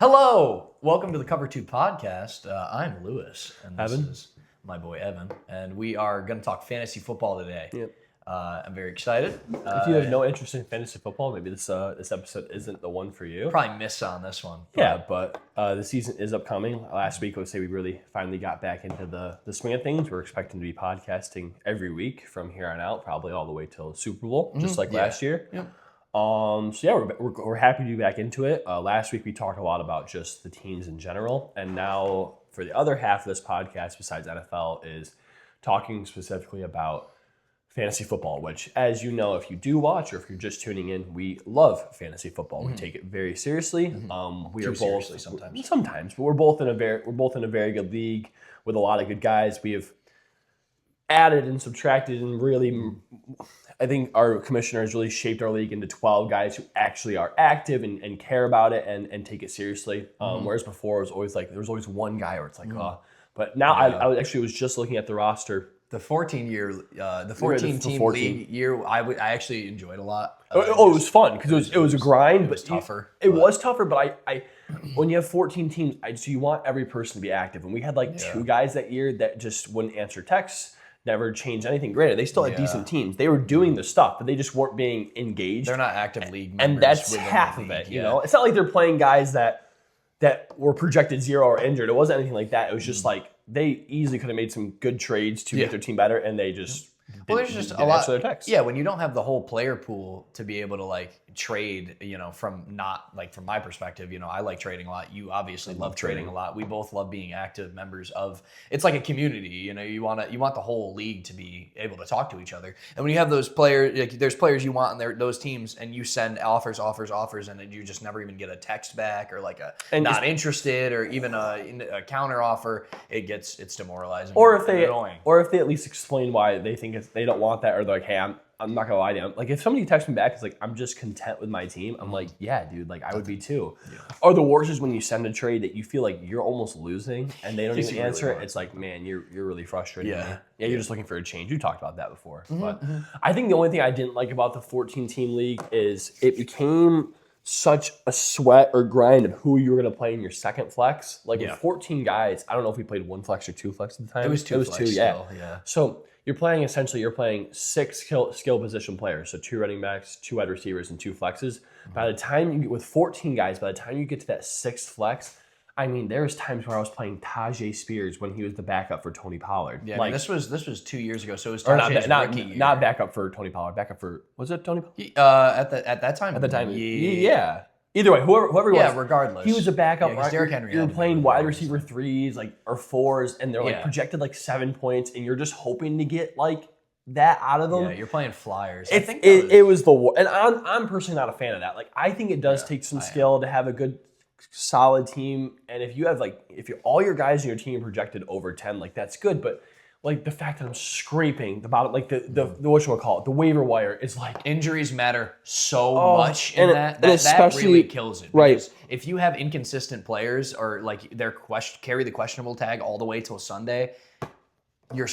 Hello, welcome to the Cover 2 podcast. I'm Lewis, and this Evan. is my boy Evan, and we are going to talk fantasy football today. Yep. I'm very excited. If you have no interest in fantasy football, maybe this episode isn't the one for you. Probably miss on this one. Yeah, but the season is upcoming. Last week, I would say we really finally got back into the swing of things. We're expecting to be podcasting every week from here on out, probably all the way till the Super Bowl, just like last year. Yep. So yeah, we're happy to be back into it. Last week we talked a lot about just the teams in general, and now for the other half of this podcast, besides NFL, is talking specifically about fantasy football. Which, as you know, if you do watch or if you're just tuning in, we love fantasy football. We take it very seriously. We Too are both seriously sometimes. sometimes, but we're both in a very good league with a lot of good guys. We have added and subtracted and really, I think our commissioner has really shaped our league into 12 guys who actually are active and care about it and take it seriously. Whereas before it was always like, there was always one guy where it's like, but now I was just looking at the roster. The 14 team 14. league year, I actually enjoyed a lot. It was fun because it was a grind, but tougher. It was tougher, but I when you have 14 teams, so you want every person to be active. And we had like two guys that year that just wouldn't answer texts, never changed anything. Granted, they still had decent teams. They were doing the stuff, but they just weren't being engaged. They're not active league members. And that's within half the of league, it. You know, it's not like they're playing guys that were projected 0 or injured. It wasn't anything like that. It was just like they easily could have made some good trades to make their team better, and they just there's just a didn't lot. answer their texts. Yeah, when you don't have the whole player pool to be able to like trade, from my perspective, I like trading a lot. You obviously love trading a lot. We both love being active members of. It's like a community. You want the whole league to be able to talk to each other. And when you have those players, like, there's players you want in those teams, and you send offers, and then you just never even get a text back or like a not interested or even a counter offer. It's demoralizing. Or if annoying. they at least explain why they think they don't want that, or they're like, hey, I'm not gonna lie to you. Like if somebody texts me back, it's like I'm just content with my team. I'm like, yeah, dude, like I would be too. Yeah. Or the worst is when you send a trade that you feel like you're almost losing and they don't even answer it. It's like, man, you're really frustrated. Yeah. You're just looking for a change. You talked about that before. But I think the only thing I didn't like about the 14-team league is it became such a sweat or grind of who you were going to play in your second flex. Like with 14 guys, I don't know if we played one flex or two flex at the time. It was two. Yeah. So you're playing 6 skill position players. So 2 running backs, 2 wide receivers, and 2 flexes. By the time you get with 14 guys, by the time you get to that 6th flex, I mean, there was times where I was playing Tajay Spears when he was the backup for Tony Pollard. Yeah, like, this was 2 years ago, so it was Tajay's rookie year. Not backup for Tony Pollard. Backup for, was it Tony Pollard? At that time. At the time, yeah. Either way, whoever he was. Yeah, regardless. He was a backup. Yeah, Derrick Henry. You're playing wide receiver 3s, like, or 4s, and they're like projected like 7 points, and you're just hoping to get like that out of them. Yeah, you're playing flyers. It was the war, and I'm personally not a fan of that. Like, I think it does take some skill to have a good, solid team, and if you have all your guys in your team projected over 10, like that's good, but. Like the fact that I'm scraping the bottom, like the whatchamacallit, the waiver wire is like injuries matter so much in that especially, really kills it. Right. Because if you have inconsistent players or like carry the questionable tag all the way till Sunday, you're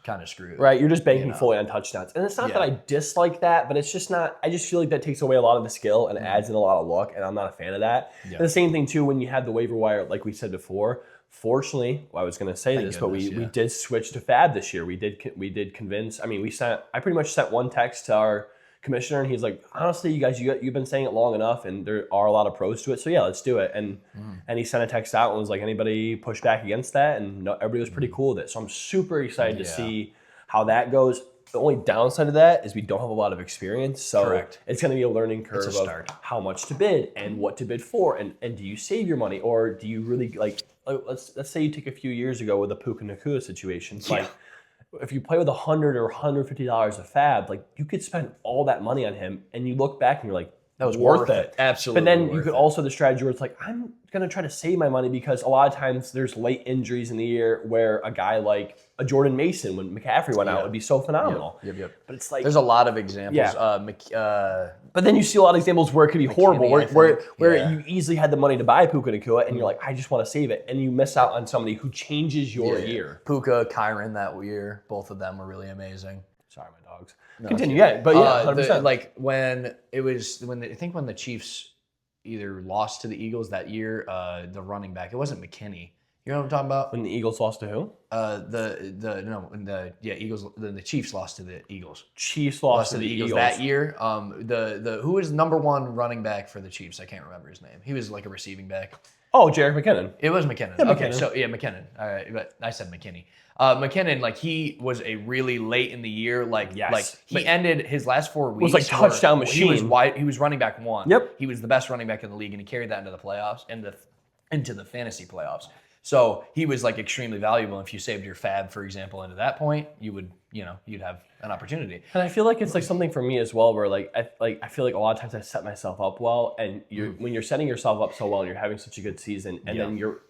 kind of screwed. Right. You're just banking fully on touchdowns. And it's not that I dislike that, but it's just not, I just feel like that takes away a lot of the skill and adds in a lot of luck, and I'm not a fan of that. Yeah. And the same thing too when you had the waiver wire, like we said before. Fortunately, I was going to say this, but we did switch to Fab this year. We did convince. I mean, I pretty much sent one text to our commissioner, and he's like, honestly, you guys, you've been saying it long enough, and there are a lot of pros to it. So yeah, let's do it. And he sent a text out and was like, anybody push back against that? And everybody was pretty cool with it. So I'm super excited to see how that goes. The only downside of that is we don't have a lot of experience, so it's going to be a learning curve of how much to bid and what to bid for, and do you save your money, or do you really like let's say you take a few years ago with the Puka Nacua situation, like if you play with $100 or $150 of Fab, like you could spend all that money on him, and you look back and you're like, that was worth it. Absolutely. But then you could also the strategy where it's like, I'm going to try to save my money, because a lot of times there's late injuries in the year where a guy like a Jordan Mason, when McCaffrey went out, would be so phenomenal. Yep. But it's like, there's a lot of examples. Yeah. But then you see a lot of examples where it could be horrible, where you easily had the money to buy Puka Nacua, and you're like, I just want to save it, and you miss out on somebody who changes your year. Puka, Kyron that year, both of them were really amazing. Sorry, my dogs. No, continue, yeah, but yeah, 100%. Like when the Chiefs, either lost to the Eagles that year. The running back, it wasn't McKinney. You know what I'm talking about? When the Eagles lost to who? Eagles. The Chiefs lost to the Eagles. Chiefs lost to the Eagles that year. Who was number one running back for the Chiefs? I can't remember his name. He was like a receiving back. Oh, Jerick McKinnon. It was McKinnon. Yeah, okay, McKinnon. so yeah, McKinnon. All right, but I said McKinney. McKinnon, like he was a really late in the year, he ended his last 4 weeks. Was like touchdown machine. He was running back 1. Yep. He was the best running back in the league, and he carried that into the playoffs, into the fantasy playoffs. So he was like extremely valuable. If you saved your fab, for example, into that point, you'd have an opportunity. And I feel like it's like something for me as well, where I feel like a lot of times I set myself up well, and when you're setting yourself up so well and you're having such a good season, and then you're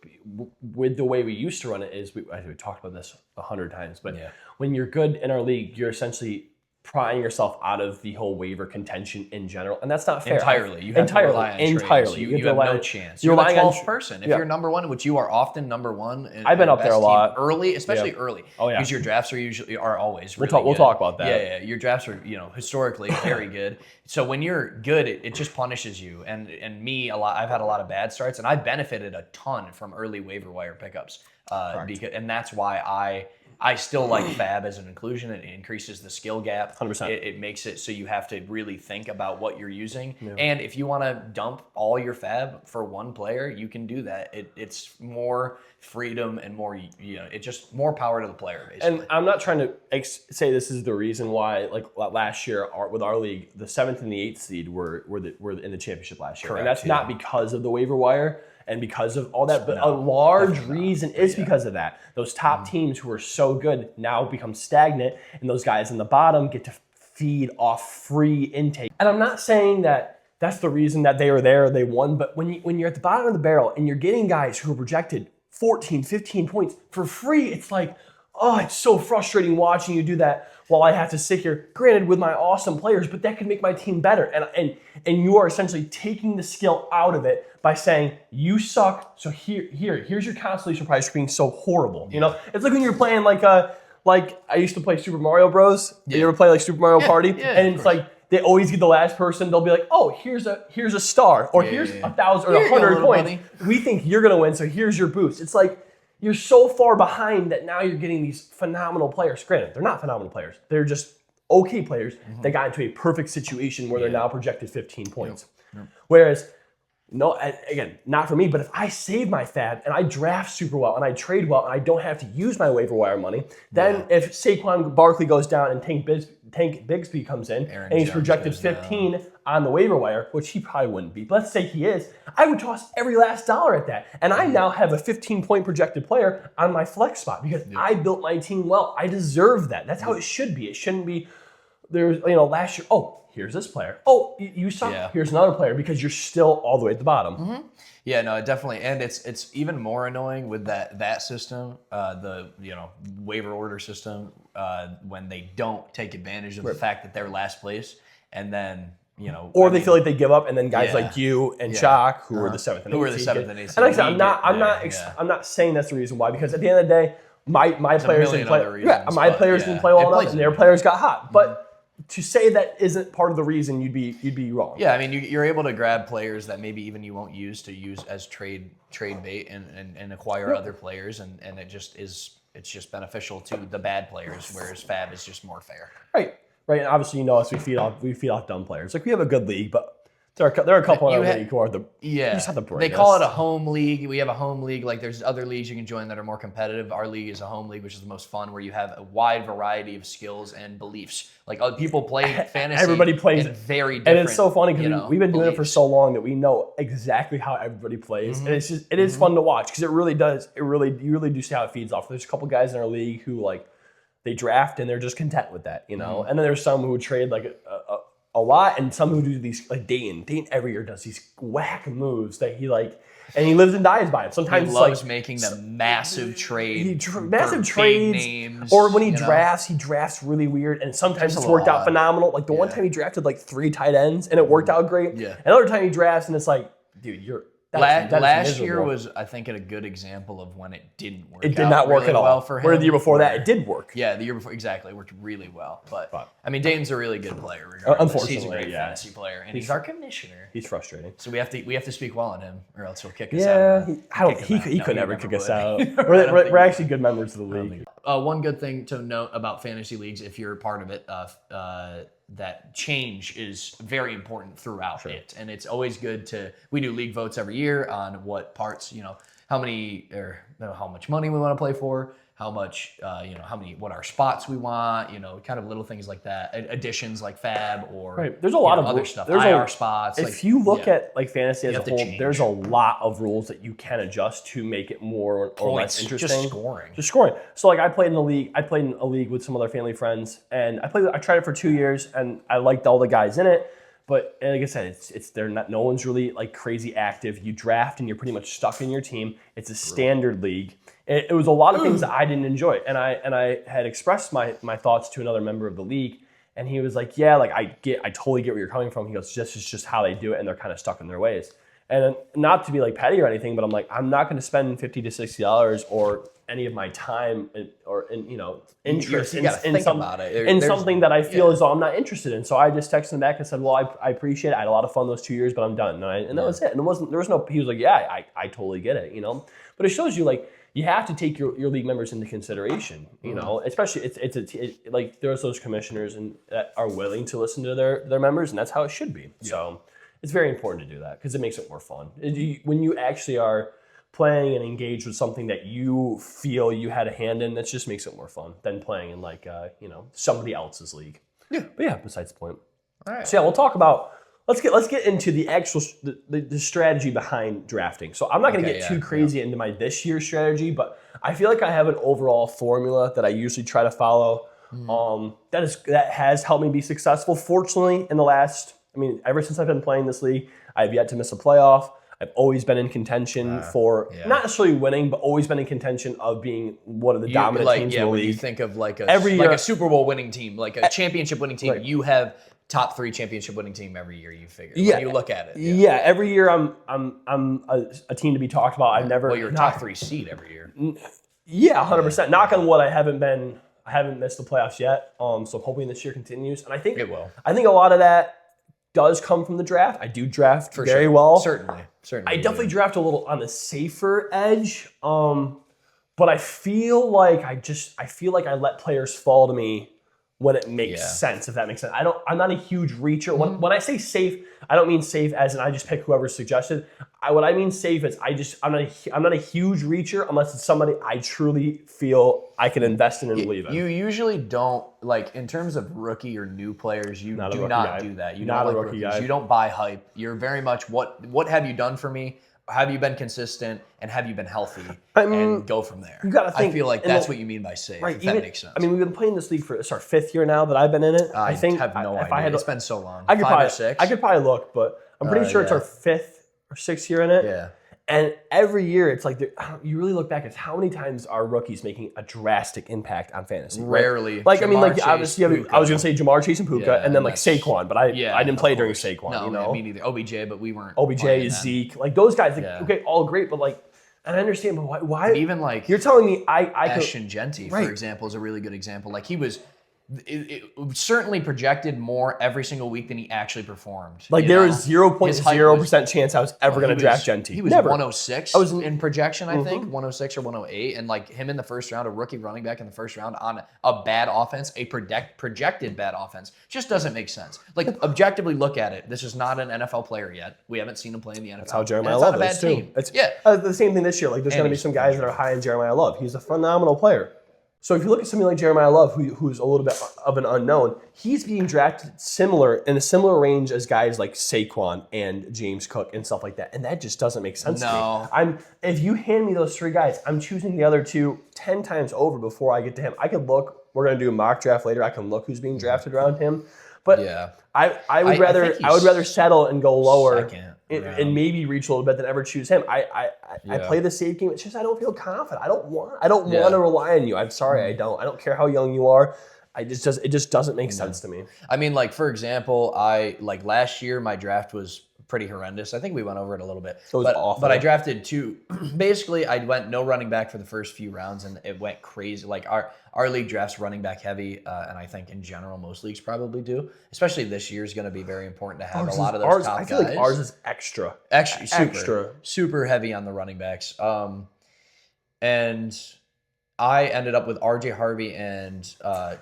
with the way we used to run it is we talked about this 100 times, but when you're good in our league, you're essentially prying yourself out of the whole waiver contention in general, and that's not fair. Entirely. You have to rely on trades. You have no chance. You're the 12th person. If you're number one, which you are often number one, I've been up there a lot early, especially early. Oh yeah, because your drafts are always really we'll talk about that. Yeah, your drafts are historically very good. So when you're good, it just punishes you. And me a lot. I've had a lot of bad starts, and I benefited a ton from early waiver wire pickups. And that's why I still like fab as an inclusion. It increases the skill gap. 100%. It makes it so you have to really think about what you're using. Yeah. And if you want to dump all your fab for one player, you can do that. It's more freedom and more, it's just more power to the player, basically. And I'm not trying to say this is the reason why, like last year with our league, the 7th and the 8th seed were in the championship last year. Correct, and that's not because of the waiver wire and because of all that, but a large reason is because of that. Those top teams who are so good now become stagnant, and those guys in the bottom get to feed off free intake. And I'm not saying that that's the reason that they were there, they won, but when you're at the bottom of the barrel and you're getting guys who are projected 14, 15 points for free, it's like, oh, it's so frustrating watching you do that while I have to sit here, granted with my awesome players, but that could make my team better. And you are essentially taking the skill out of it by saying, you suck, so here's your consolation prize for being so horrible. You know, it's like when you're playing like I used to play Super Mario Bros. Yeah. You ever play like Super Mario Party? Yeah, and it's like they always get the last person. They'll be like, oh, here's a star, or here's 1,000 or 100 points. Money. We think you're gonna win, so here's your boost. It's like you're so far behind that now you're getting these phenomenal players. Granted, they're not phenomenal players. They're just okay players that got into a perfect situation where they're now projected 15 points. Yep. Whereas, no, again, not for me, but if I save my fab and I draft super well and I trade well and I don't have to use my waiver wire money, then if Saquon Barkley goes down and Tank Bigsby comes in and he's projected 15 on the waiver wire, which he probably wouldn't be, but let's say he is, I would toss every last dollar at that. And I now have a 15-point projected player on my flex spot because I built my team well. I deserve that. That's how it should be. It shouldn't be, there's, last year, here's this player. Oh, you suck. Yeah. Here's another player because you're still all the way at the bottom. Mm-hmm. Yeah, no, definitely, and it's even more annoying with that system, the waiver order system, when they don't take advantage of the fact that they're last place, and then or they feel like they give up, and then guys like you and Chalk, who were the 7th and 8th. And like I said, I'm not saying that's the reason why, because at the end of the day, my players didn't play. My players didn't play well enough, and their players got hot, but. To say that isn't part of the reason you'd be wrong. Yeah, I mean you're able to grab players that maybe even you won't use as trade bait and acquire other players, and it's just beneficial to the bad players, whereas fab is just more fair. Right. And obviously us, we feed off dumb players. Like we have a good league, but there are a couple in our league who are they call it a home league. We have a home league. Like there's other leagues you can join that are more competitive. Our league is a home league, which is the most fun, where you have a wide variety of skills and beliefs. Like people play fantasy. Everybody plays very different. And it's so funny because we've been doing it for so long that we know exactly how everybody plays, and it is fun to watch because it really does. You really do see how it feeds off. There's a couple guys in our league who they draft and they're just content with that, and then there's some who trade a lot, and some who do these like Dayton every year does these whack moves that he and he lives and dies by it. Sometimes he loves making the massive trade, massive trades, names, or when he drafts really weird, and sometimes it's worked out phenomenal. Like the one time he drafted 3 tight ends and it worked out great. Yeah. Another time he drafts and it's like, dude, Last year was, I think, a good example of when it didn't work. It did not work really at all. Well for him. Where the year before that, it did work. Yeah, the year before, exactly, it worked really well. But I mean, Dayton's a really good player. Regardless. Unfortunately, he's a great fantasy player, and he's our commissioner. He's frustrating. So we have to speak well on him, or else he'll kick us out. Yeah, he could never kick us out. We're actually good members of the league. One good thing to note about fantasy leagues, if you're a part of it, that change is very important throughout it, and it's always good to. We do league votes every year on what parts, how much money we want to play for, how much, what our spots we want, kind of little things like that. Additions like Fab or there's a lot of other stuff. There's IR spots. If you look at like fantasy as a whole, there's a lot of rules that you can adjust to make it more or less interesting. Just scoring. So like I played in a league with some other family friends, and I tried it for 2 years, and I liked all the guys in it. But like I said, no one's really like crazy active. You draft and you're pretty much stuck in your team. It's a standard league. It was a lot of things that I didn't enjoy, and I had expressed my thoughts to another member of the league, and he was like, "Yeah, like I totally get where you're coming from." He goes, "It's just how they do it, and they're kind of stuck in their ways." And not to be like petty or anything, but I'm like, I'm not going to spend $50 to $60 or any of my time or interest in something that I feel as though I'm not interested in. So I just texted him back and said, "Well, I appreciate it. I had a lot of fun those 2 years, but I'm done." And that was it. And there was no. He was like, "Yeah, I totally get it," But it shows you like. You have to take your league members into consideration, especially like there's those commissioners that are willing to listen to their members, and that's how it should be. Yeah. So it's very important to do that because it makes it more fun. When you actually are playing and engaged with something that you feel you had a hand in, that just makes it more fun than playing in like somebody else's league. Yeah. But yeah, besides the point. All right. So yeah, we'll talk about. Let's get into the actual the strategy behind drafting. So I'm not going to get too crazy into my this year's strategy, but I feel like I have an overall formula that I usually try to follow. That has helped me be successful. Fortunately, ever since I've been playing this league, I've yet to miss a playoff. I've always been in contention for not necessarily winning, but always been in contention of being one of the dominant teams in the league. When you think of like a Super Bowl winning team, like a championship winning team, you have top 3 championship winning team every year. You figure when you look at it. Yeah, every year I'm a team to be talked about. I've never. Well, you're a top 3 seed every year. Yeah, 100%. Knock on wood, I haven't missed the playoffs yet. So I'm hoping this year continues, and I think it will. I think a lot of that does come from the draft. I do draft very well. Certainly. I definitely draft a little on the safer edge. But I feel like I let players fall to me when it makes sense, if that makes sense. I'm not a huge reacher. When I say safe, I don't mean safe as in I just pick whoever's suggested. What I mean safe is I'm not a huge reacher unless it's somebody I truly feel I can invest in and believe in. You usually don't, like in terms of rookie or new players, you do not do that. You don't like rookies. You don't buy hype. You're very much what have you done for me? Have you been consistent and have you been healthy? And go from there. You gotta think. I feel like that's what you mean by safe. Right, if that makes sense. We've been playing this league for it's our 5th year now that I've been in it. I have no idea. It's been so long. 5 or 6. I could probably look, but I'm pretty sure it's our 5th or 6th year in it. Yeah. And every year, it's like you really look back at how many times are rookies making a drastic impact on fantasy. Rarely. Like obviously, I was gonna say Jamar Chase and Puka, and then like Saquon, but I didn't play during Saquon. No, me neither. OBJ, but we weren't. OBJ, Zeke, like those guys. Okay, all great, but like, and I understand, but why? And even like you're telling me I Ashton Genty, for example, is a really good example. Like he was. It certainly projected more every single week than he actually performed. Like there was 0.0% chance I was ever going to draft Genty. He was 106 in projection, I think, 106 or 108, and like him in the first round, a rookie running back in the first round on a bad offense, a projected bad offense, just doesn't make sense. Like objectively look at it. This is not an NFL player yet. We haven't seen him play in the NFL. That's how Jeremiah Love is too. The same thing this year. Like there's going to be some guys that are high in Jeremiah Love. He's a phenomenal player. So if you look at something like Jeremiah Love, who's a little bit of an unknown, he's being drafted in a similar range as guys like Saquon and James Cook and stuff like that, and that just doesn't make sense to me. If you hand me those 3 guys, I'm choosing the other 2 10 times over before I get to him. I could look. We're going to do a mock draft later. I can look who's being drafted around him, but I would rather settle and go lower. And maybe reach a little bit than ever choose him. I play the safe game. It's just I don't feel confident. I don't want to rely on you. I'm sorry, I don't. I don't care how young you are. It just doesn't make sense to me. I mean, like for example, last year my draft was pretty horrendous. I think we went over it a little bit. It was awful. But I drafted 2. Basically, I went no running back for the first few rounds, and it went crazy. Like our league drafts running back heavy, and I think in general most leagues probably do. Especially this year is going to be very important to have a lot of those top guys. I feel like ours is extra, super heavy on the running backs. And I ended up with R.J. Harvey and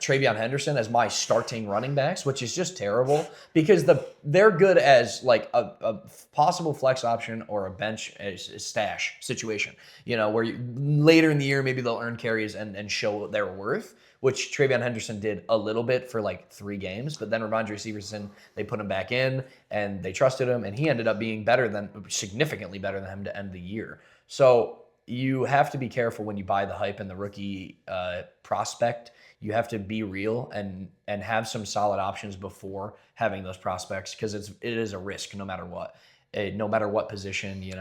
Travion Henderson as my starting running backs, which is just terrible because they're good as like a possible flex option or a bench stash situation. Where later in the year maybe they'll earn carries and show their worth, which Travion Henderson did a little bit for like 3 games, but then Ramondre Stevenson, they put him back in and they trusted him, and he ended up being significantly better than him to end the year. So you have to be careful when you buy the hype and the rookie prospect. You have to be real and have some solid options before having those prospects, because it is a risk no matter what position.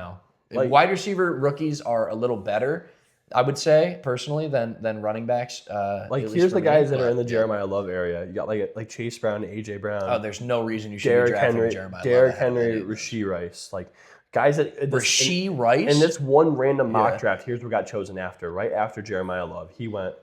Like, wide receiver rookies are a little better, I would say personally, than running backs. Here's the guys that are in the Jeremiah Love area. You got like Chase Brown, AJ Brown. Oh, there's no reason you should be drafting Jeremiah Love. Derrick Henry, Rashee Rice, guys that Rashee Rice. In this one random mock draft, here's what got chosen after. Right after Jeremiah Love, he went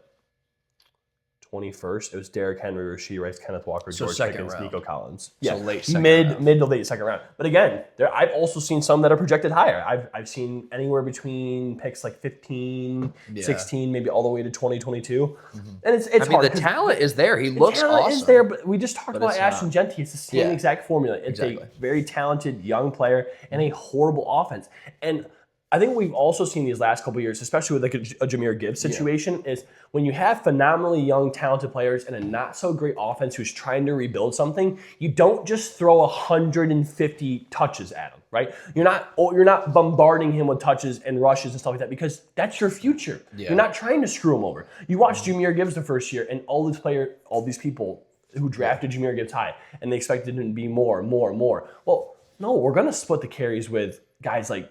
21st. It was Derrick Henry, Rashee Rice, Kenneth Walker, George Pickens, Nico Collins. So late second mid to late second round. But again, I've also seen some that are projected higher. I've seen anywhere between picks like 15, 16, maybe all the way to 20, 22. And it's hard. The talent is there. He looks awesome. The talent is there, but we just talked about Ashton Jeanty. It's the same exact formula. It's a very talented young player and a horrible offense. And I think we've also seen these last couple of years, especially with like a Jahmyr Gibbs situation, is when you have phenomenally young, talented players and a not so great offense who's trying to rebuild something, you don't just throw 150 touches at him, right? You're not bombarding him with touches and rushes and stuff like that, because that's your future. Yeah. You're not trying to screw him over. You watch Jahmyr Gibbs the first year, and all these people who drafted Jahmyr Gibbs high, and they expected him to be more. Well, no, we're going to split the carries with guys like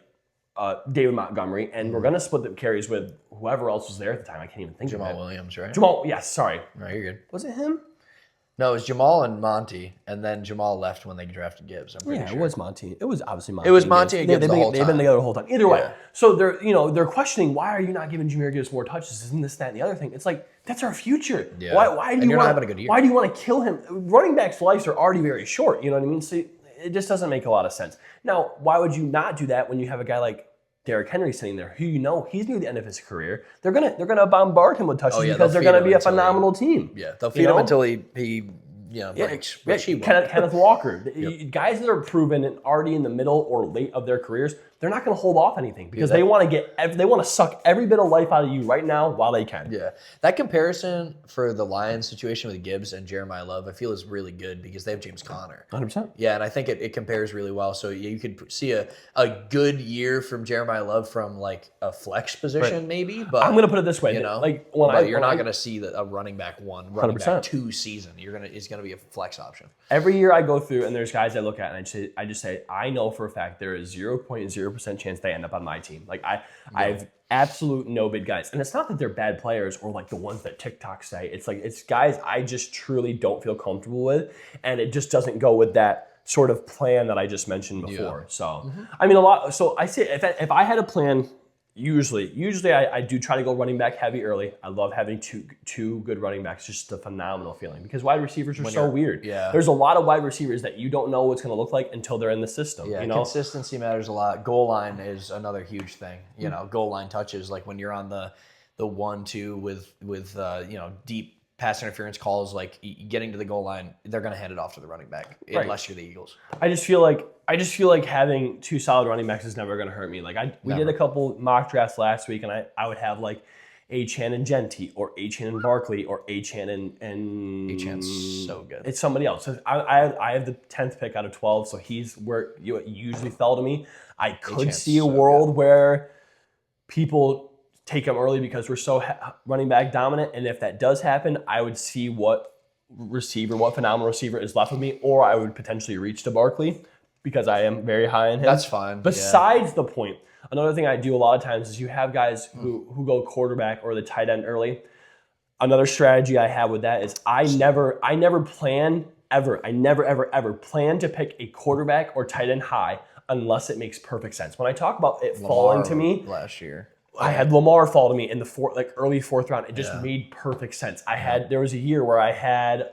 David Montgomery, and we're going to split the carries with whoever else was there at the time. I can't even think of it. Jamal Williams, right? Sorry. No, you're good. Was it him? No, it was Jamal and Monty, and then Jamal left when they drafted Gibbs. I'm pretty sure. It was Monty. It was obviously Monty. It was Monty and Gibbs the whole time. They've been together the whole time. Either way. So they're questioning, why are you not giving Jahmyr Gibbs more touches? Isn't this, that, and the other thing? It's like, that's our future. Yeah. Why do you not having a good year. Why do you want to kill him? Running backs' lives are already very short. You know what I mean? So it just doesn't make a lot of sense. Now, why would you not do that when you have a guy like Derrick Henry sitting there, who he's near the end of his career? They're gonna bombard him with touches because they're gonna be a phenomenal team. Yeah, they'll feed him until he breaks. Kenneth Walker, guys that are proven and already in the middle or late of their careers, they're not going to hold off anything because they want to suck every bit of life out of you right now while they can. Yeah, that comparison for the Lions situation with Gibbs and Jeremiah Love, I feel is really good because they have James Conner. 100%. Yeah, and I think it compares really well. So you could see a good year from Jeremiah Love from like a flex position maybe, but I'm going to put it this way, you're not going to see a running back 1, running 100%. back 2 season. It's going to be a flex option. Every year I go through and there's guys I look at and I just say I know for a fact there is 0.0% chance they end up on my team. Like I have absolute no bid guys, and it's not that they're bad players or like the ones that TikTok say. It's guys I just truly don't feel comfortable with, and it just doesn't go with that sort of plan that I just mentioned before. Yeah. So I mean a lot. So I say if I had a plan. Usually I do try to go running back heavy early. I love having two good running backs, just a phenomenal feeling because wide receivers are so weird. Yeah. There's a lot of wide receivers that you don't know what's going to look like until they're in the system. Yeah, consistency matters a lot. Goal line is another huge thing. Goal line touches, like when you're on the 1-2 with deep pass interference calls, like getting to the goal line, they're going to hand it off to the running back unless you're the Eagles. I just feel like having 2 solid running backs is never going to hurt me. Like we did a couple mock drafts last week, and I would have like Achane and Jeanty, or Achane and Barkley, or Achane and Achane's so good. It's somebody else. So I have the 10th pick out of 12, so he's where you usually fell to me. I could see a world where people take him early because we're so running back dominant, and if that does happen, I would see what phenomenal receiver is left of me, or I would potentially reach to Barkley because I am very high on him. That's fine. Besides the point, another thing I do a lot of times is you have guys who go quarterback or the tight end early. Another strategy I have with that is I never plan I never, ever, ever plan to pick a quarterback or tight end high unless it makes perfect sense. When I talk about it falling to me, last year, I had Lamar fall to me in the early fourth round. It just made perfect sense. There was a year where I had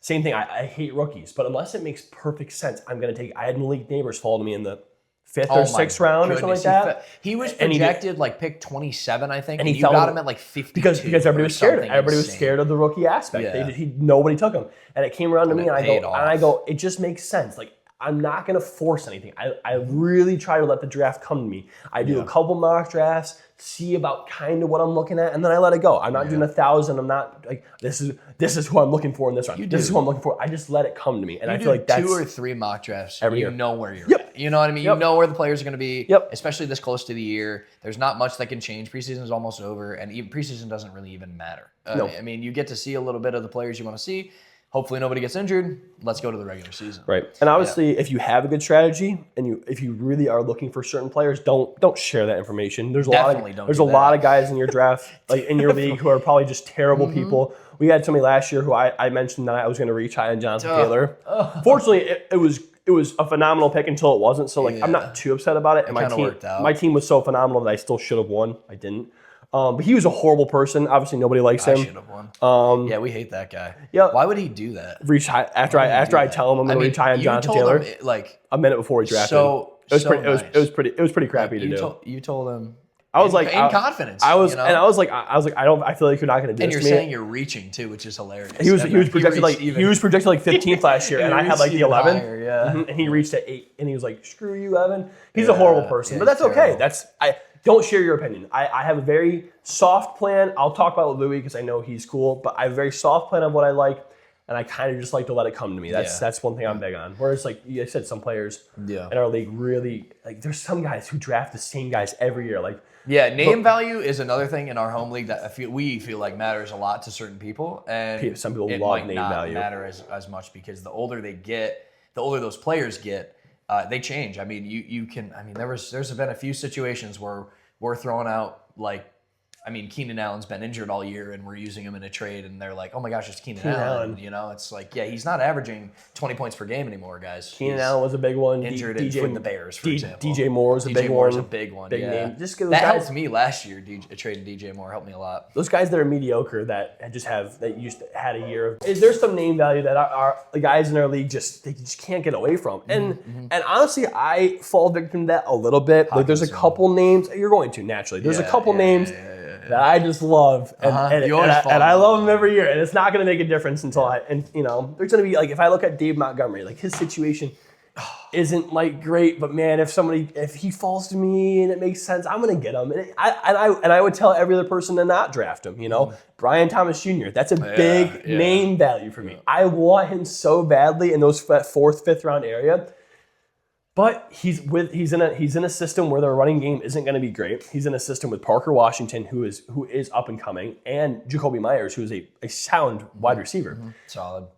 same thing. I hate rookies, but unless it makes perfect sense, I'm gonna take. I had Malik Neighbors fall to me in the fifth or sixth round or something like that. He was projected like pick 27, I think, and you got him at like 52 because everybody was scared. Everybody was scared of the rookie aspect. Yeah. Nobody took him, and it came around to me, and I go, it just makes sense. Like, I'm not going to force anything. I really try to let the draft come to me. I do a couple mock drafts, see about kind of what I'm looking at, and then I let it go. I'm not doing 1,000. I'm not like, this is who I'm looking for in this round. This is who I'm looking for. I just let it come to me. And I feel like that's 2 or 3 mock drafts every year. You know where you're at. You know what I mean? You know where the players are going to be, especially this close to the year. There's not much that can change. Preseason is almost over, and even preseason doesn't really even matter. No. I mean, you get to see a little bit of the players you want to see. Hopefully nobody gets injured. Let's go to the regular season. Right. And obviously, if you have a good strategy and if you really are looking for certain players, don't share that information. There's a lot of guys in your draft, like in your league, who are probably just terrible people. We had somebody last year who I mentioned that I was going to reach high on Jonathan Taylor. Fortunately, it was a phenomenal pick until it wasn't. So I'm not too upset about it. And my team was so phenomenal that I still should have won. I didn't. But he was a horrible person. Obviously, nobody likes him. I should have won. Yeah, we hate that guy. Yeah. Why would he do that? Reach high after I tell him I'm going to reach high on Jonathan Taylor. Like a minute before he drafted. It was pretty crappy to do. You told him. I was like in confidence. I was like I feel like you're not going to do this. And you're saying you're reaching too, which is hilarious. He was projected like 15th last year, and I had like the 11th. And he reached at 8, and he was like, "Screw you, Evan." He's a horrible person, but that's okay. Don't share your opinion. I have a very soft plan. I'll talk about Louis because I know he's cool, but I have a very soft plan of what I like, and I kind of just like to let it come to me. That's one thing I'm big on. Whereas, like you said, some players in our league really, like, there's some guys who draft the same guys every year. Like, name value is another thing in our home league that we feel like matters a lot to certain people, and some people it love might name not value. matter as much because the older they get, the older those players get, they change. I mean, you can. I mean, there's been a few situations where we're throwing out like. I mean, Keenan Allen's been injured all year, and we're using him in a trade, and they're like, "Oh my gosh, it's Keenan Allen." You know, it's like, he's not averaging 20 points per game anymore, guys. Keenan Allen was a big one. Injured for the Bears, for example. DJ Moore was a big one. Big name. Just that helped me last year. Trading DJ Moore helped me a lot. Those guys that are mediocre that had a year of. Is there some name value that our the guys in our league they just can't get away from? And honestly, I fall victim to that a little bit. Like, there's a couple names you're going to naturally. There's a couple names. That I just love, and I love him every year, and it's not going to make a difference until there's going to be, like, if I look at Dave Montgomery, like, his situation isn't like great, but man, if he falls to me and it makes sense, I'm going to get him, and I would tell every other person to not draft him. Brian Thomas Jr. That's a big name value for me. I want him so badly in those 4th, 5th round area. But he's in a system where their running game isn't going to be great. He's in a system with Parker Washington, who is up and coming, and Jacoby Myers, who is a sound wide receiver. Solid.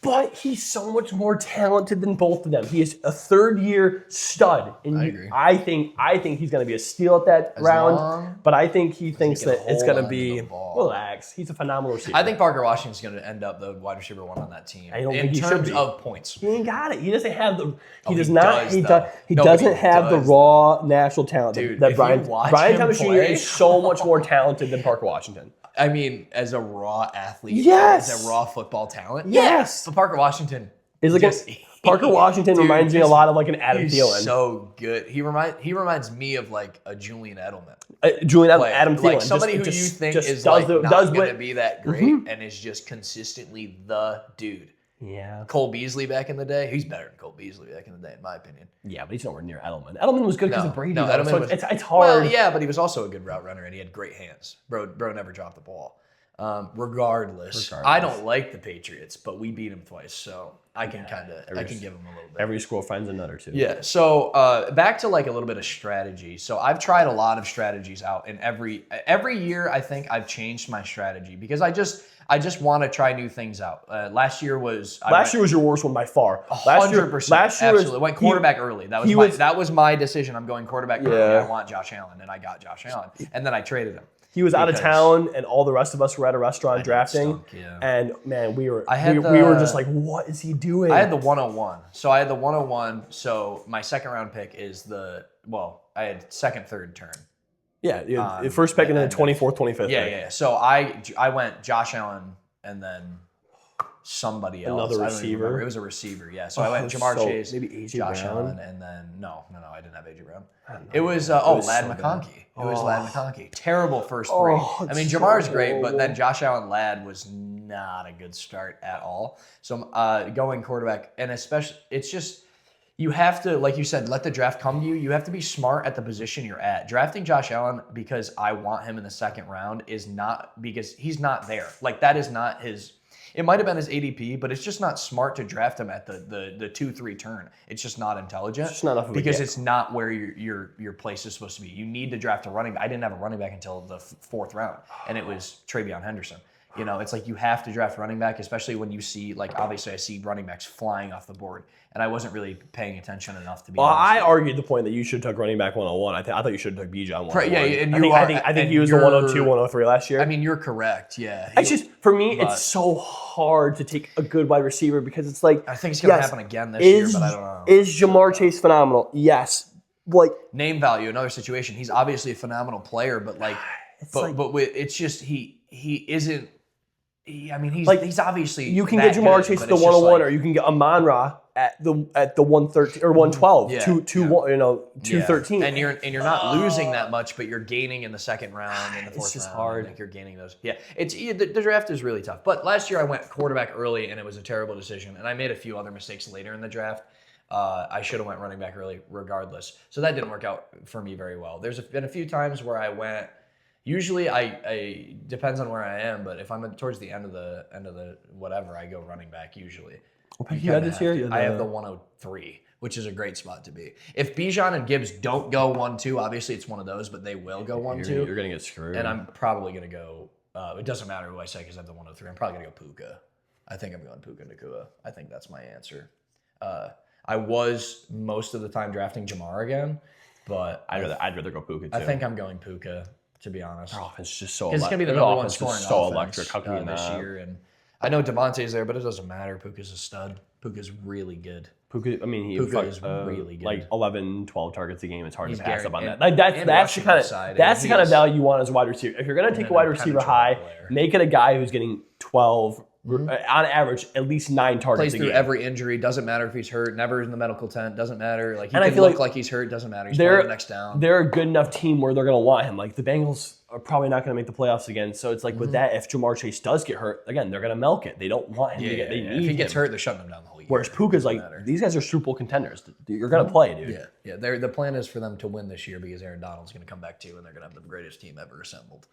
But he's so much more talented than both of them. He is a 3rd-year stud. And I agree. I think he's going to be a steal at that round. But I think he thinks that it's going to be relax. He's a phenomenal receiver. I think Parker Washington's going to end up the wide receiver 1 on that team. I don't think he should be. In terms of points. He ain't got it. He doesn't have the. He doesn't have the raw natural talent that Brian Thomas Jr. is so much more talented than Parker Washington. I mean, as a raw athlete, yes, as a raw football talent, yes. But Parker Washington is like Parker Washington reminds me a lot of like an Adam Thielen. So good. He reminds me of like a Julian Edelman. Adam Thielen, like somebody who you think is not going to be that great and is just consistently the dude. Yeah. Cole Beasley back in the day, he's better than Cole Beasley back in the day, in my opinion. Yeah, but he's nowhere near Edelman. Edelman was good because of Brady. No, Edelman was, it's hard. Well, yeah, but he was also a good route runner, and he had great hands. Bro never dropped the ball. Regardless, I don't like the Patriots, but we beat them twice, so I can give him a little bit. Every school finds a nut or two. Yeah. So back to like a little bit of strategy. So I've tried a lot of strategies out, and every year I think I've changed my strategy because I just want to try new things out. Last year was your worst one by far. 100%. Last year absolutely went quarterback early. That was my decision. I'm going quarterback early. I want Josh Allen, and I got Josh Allen, and then I traded him. He was out of town, and all the rest of us were at a restaurant drafting. And man, we were just like, what is he doing? I had the 101. So I had the 101. So my second round pick is I had second, third turn. Yeah, the first pick and then the 24th, 25th. Yeah. So I went Josh Allen and then somebody else. Another receiver. It was a receiver, yeah. So I went Jamar Chase, maybe AJ Josh Brown? Allen, and then no, I didn't have AJ Brown. It was Lad McConkey. It was Lad McConkey. Terrible first three. I mean, Jamar's great, but then Josh Allen Lad was not a good start at all. So I'm going quarterback, and especially it's just you have to, like you said, let the draft come to you. You have to be smart at the position you're at. Drafting Josh Allen because I want him in the second round is not because he's not there. Like that is not his. It might have been his ADP, but it's just not smart to draft him at the 2-3 turn. It's just not intelligent. It's just not enough of a because gift. it's not where your place is supposed to be. You need to draft a running back. I didn't have a running back until the fourth round, and it was Travion Henderson. You know, it's like you have to draft running back, especially when you see, like, obviously I see running backs flying off the board, and I wasn't really paying attention enough to be honest. I argued the point that you should have took running back 101. I thought you should have took Bijan 101. Yeah, and I think he was the 102, 103 last year. I mean, you're correct, yeah. It's just, for me, it's so hard to take a good wide receiver because it's like... I think it's going to happen again this year, but I don't know. Is Jamar Chase phenomenal? Yes. Like name value, another situation. He's obviously a phenomenal player, but like, it's just he isn't. He's obviously you can get Jamar Chase at the 101, or you can get Amon-Ra at the 113 or 112, 213, and you're not losing that much, but you're gaining in the second round and the fourth round. It's just hard. Like you're gaining those. Yeah, the draft is really tough. But last year I went quarterback early, and it was a terrible decision. And I made a few other mistakes later in the draft. I should have went running back early, regardless. So that didn't work out for me very well. There's been a few times where I went. Usually, I depends on where I am, but if I'm towards the end of the whatever, I go running back usually. What pick you had this year? I have the 103, which is a great spot to be. If Bijan and Gibbs don't go 1-2, obviously it's one of those, but they will go 1-2. You're gonna get screwed. And I'm probably gonna go. It doesn't matter who I say because I have the 103. I'm probably gonna go Puka. I think I'm going Puka Nacua. I think that's my answer. I was most of the time drafting Jamar again, but I'd rather go Puka too. I think I'm going Puka. To be honest, their offense is just so. It's gonna be the number one scoring so offense electric. How can you this year? And I know Devontae's there, but it doesn't matter. Puka's a stud. Puka's really good. Puka is really good. Like 11, 12 targets a game. It's hard to pass up on that. Like that's the kind of value you want as a wide receiver. If you're gonna take a wide receiver high, make it a guy who's getting 12. On average, at least 9 targets. Plays through every injury. Doesn't matter if he's hurt. Never in the medical tent. Doesn't matter. Like he can look like he's hurt. Doesn't matter. He's playing the next down. They're a good enough team where they're going to want him. Like the Bengals are probably not going to make the playoffs again. So it's like with that, if Jamar Chase does get hurt, again, they're going to milk it. They don't want him to get. They need if he gets him. hurt, they're shutting him down the whole year. Whereas Puka's like, these guys are Super Bowl contenders. You're going to play, dude. Yeah. The plan is for them to win this year because Aaron Donald's going to come back too, and they're going to have the greatest team ever assembled.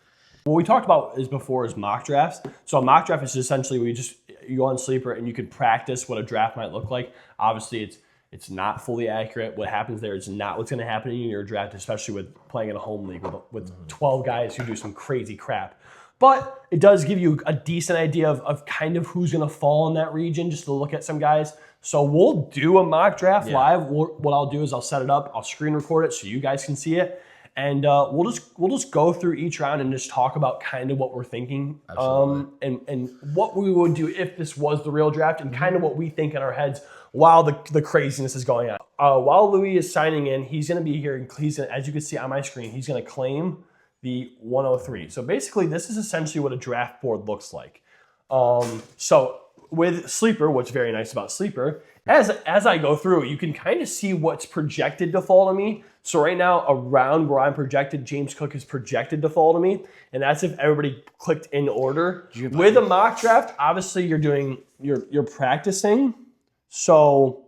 What we talked about is mock drafts. So a mock draft is essentially where you go on Sleeper and you can practice what a draft might look like. Obviously, it's not fully accurate. What happens there is not what's going to happen in your draft, especially with playing in a home league with 12 guys who do some crazy crap. But it does give you a decent idea of kind of who's going to fall in that region, just to look at some guys. So we'll do a mock draft live. What I'll do is I'll set it up. I'll screen record it so you guys can see it. And we'll just go through each round and just talk about kind of what we're thinking, and what we would do if this was the real draft, and kind of what we think in our heads while the craziness is going on. While Louis is signing in, he's going to be here. As you can see on my screen, he's going to claim the 103. So basically, this is essentially what a draft board looks like. So with Sleeper, what's very nice about Sleeper, as I go through, you can kind of see what's projected to fall to me. So right now, around where I'm projected, James Cook is projected to fall to me, and that's if everybody clicked in order. With a mock draft, obviously you're practicing. So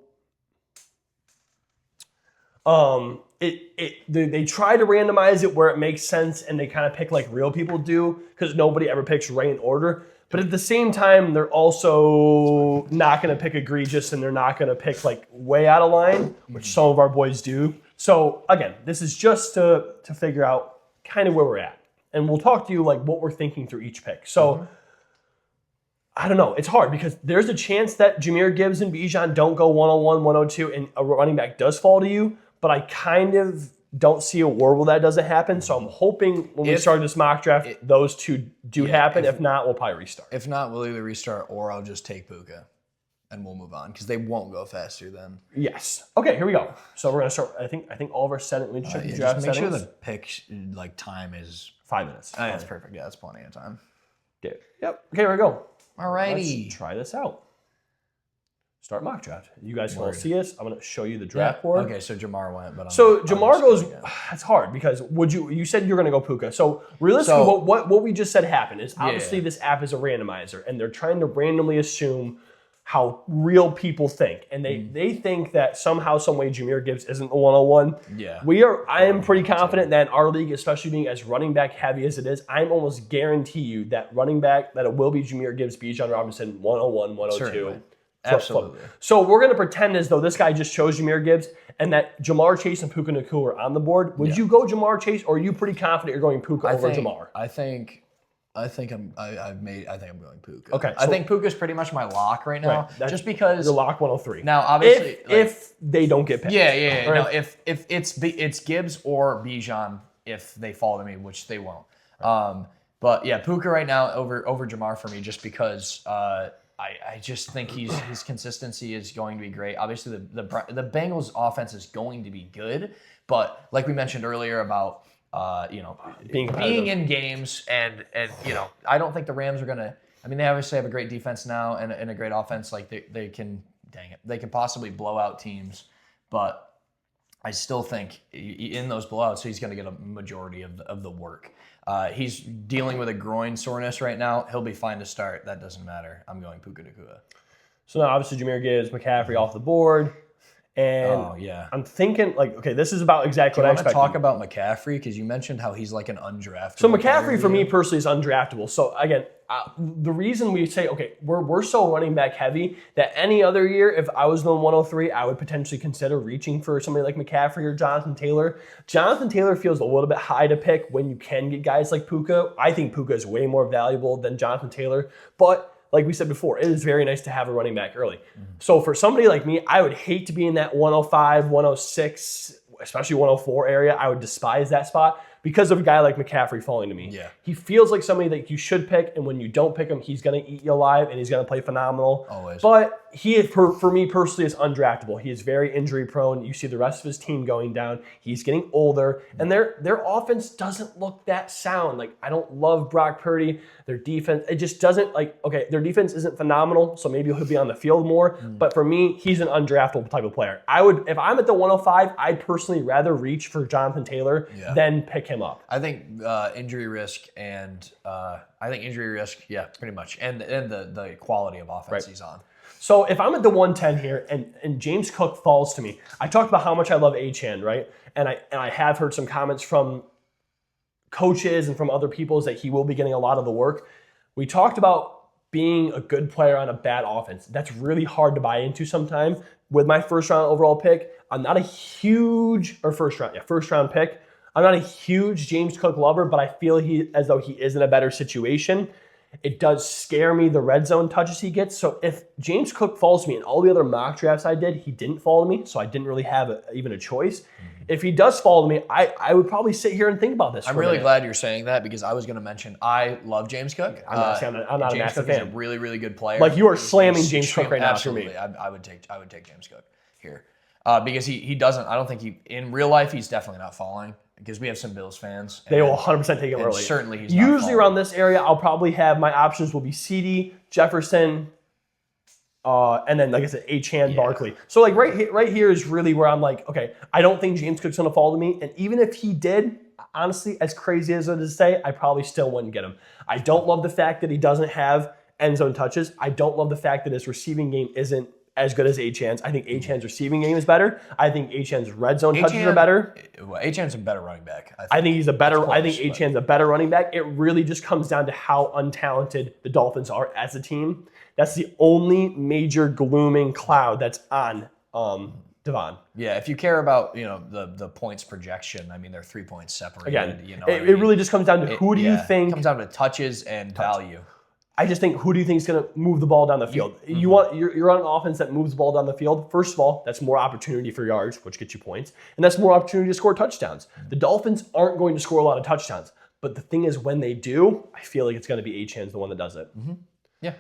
they try to randomize it where it makes sense, and they kind of pick like real people do because nobody ever picks right in order. But at the same time, they're also not going to pick egregious, and they're not going to pick like way out of line, which some of our boys do. So again, this is just to figure out kind of where we're at. And we'll talk to you like what we're thinking through each pick. So I don't know. It's hard because there's a chance that Jahmyr Gibbs and Bijan don't go 101, 102, and a running back does fall to you. But I kind of don't see a world where that doesn't happen. So I'm hoping when we start this mock draft, those two do happen. If not, we'll probably restart. If not, we'll either restart or I'll just take Puka and we'll move on because they won't go faster then. Yes. Okay, here we go. So we're gonna start. I think all of our settings. We check the draft just make settings. sure the pick like time is 5 minutes. Oh, yeah, that's perfect. Yeah, that's plenty of time. Okay. Yep. Okay, here we go. Alrighty. Let's try this out. Start mock draft. You guys can all see us. I'm gonna show you the draft board. Okay, so Jamar went, but Jamar goes. It's hard because you said you're gonna go Puka. So realistically, what we just said happened is obviously this app is a randomizer, and they're trying to randomly assume how real people think, and they think that somehow, some way, Jahmyr Gibbs isn't the 101. Yeah, I am pretty confident that in our league, especially being as running back heavy as it is, I'm almost guarantee you that running back that it will be Jahmyr Gibbs, Bijan Robinson, 101, 102. Certainly. Absolutely. So we're going to pretend as though this guy just chose Jahmyr Gibbs and that Jamar Chase and Puka Nacua are on the board. Would you go Jamar Chase, or are you pretty confident you're going Puka over Jamar? I think I'm going Puka. Okay. I think Puka's pretty much my lock right now. Right, just because the lock 103. Now obviously if they don't get picked. Yeah. Right. No, if it's Gibbs or Bijan if they fall to me, which they won't. Right. But yeah, Puka right now over Jamar for me just because I just think his consistency is going to be great. Obviously, the Bengals offense is going to be good, but like we mentioned earlier about being in games and I don't think the Rams are gonna. I mean, they obviously have a great defense now and a great offense. Like they can possibly blow out teams, but I still think in those blowouts he's going to get a majority of the work. He's dealing with a groin soreness right now. He'll be fine to start. That doesn't matter. I'm going Puka Nacua. So now obviously Jahmyr Gibbs, McCaffrey off the board. And I'm thinking, like, okay, this is about exactly what I expected. Do you want to talk about McCaffrey? Because you mentioned how he's like an undraftable. So McCaffrey, for me personally, is undraftable. So again, the reason we say, okay, we're so running back heavy that any other year, if I was the 103, I would potentially consider reaching for somebody like McCaffrey or Jonathan Taylor. Jonathan Taylor feels a little bit high to pick when you can get guys like Puka. I think Puka is way more valuable than Jonathan Taylor, but like we said before, it is very nice to have a running back early. Mm-hmm. So for somebody like me, I would hate to be in that 105, 106, especially 104 area. I would despise that spot because of a guy like McCaffrey falling to me. Yeah. He feels like somebody that you should pick, and when you don't pick him, he's going to eat you alive, and he's going to play phenomenal. Always. But he, for me personally, is undraftable. He is very injury prone. You see the rest of his team going down. He's getting older, and their offense doesn't look that sound. Like, I don't love Brock Purdy. Their defense, it just doesn't, their defense isn't phenomenal, so maybe he'll be on the field more. But for me, he's an undraftable type of player. If I'm at the 105, I'd personally rather reach for Jonathan Taylor than pick him up. I think injury risk, pretty much, and the quality of offense he's on. So if I'm at the 110 here and James Cook falls to me, I talked about how much I love Achane, right? And I have heard some comments from coaches and from other people that he will be getting a lot of the work. We talked about being a good player on a bad offense. That's really hard to buy into sometimes. With my first round overall pick, I'm not a huge, first round pick. I'm not a huge James Cook lover, but I feel as though he is in a better situation. It does scare me, the red zone touches he gets. So if James Cook falls to me, and all the other mock drafts I did, he didn't fall to me, so I didn't really have even a choice. If he does fall to me, I would probably sit here and think about this. I'm really glad you're saying that because I was going to mention I love James Cook. I'm not a massive fan. He's a really, really good player. Like, you are slamming James Cook right now for me. I would take James Cook here because he doesn't. I don't think in real life he's definitely not falling. Because we have some Bills fans. They will 100% take him early. Certainly he's usually around this area, I'll probably have my options will be CD, Jefferson, and then, like I said, Achane, Barkley. So like right here is really where I'm like, okay, I don't think James Cook's going to fall to me. And even if he did, honestly, as crazy as it is to say, I probably still wouldn't get him. I don't love the fact that he doesn't have end zone touches. I don't love the fact that his receiving game isn't as good as Achane's. I think Achane's receiving game is better. I think Achane's red zone touches are better. Achane's a better running back. I think he's a better. Close, I think Achane's a better running back. It really just comes down to how untalented the Dolphins are as a team. That's the only major glooming cloud that's on Devon. Yeah, if you care about the points projection, I mean they're 3 points separated. Again, it really just comes down to who do you think it comes down to touches and value. I just think who do you think is going to move the ball down the field? You're on an offense that moves the ball down the field. First of all, that's more opportunity for yards, which gets you points, and that's more opportunity to score touchdowns. The Dolphins aren't going to score a lot of touchdowns, but the thing is, when they do, I feel like it's going to be Achane's the one that does it. Yeah,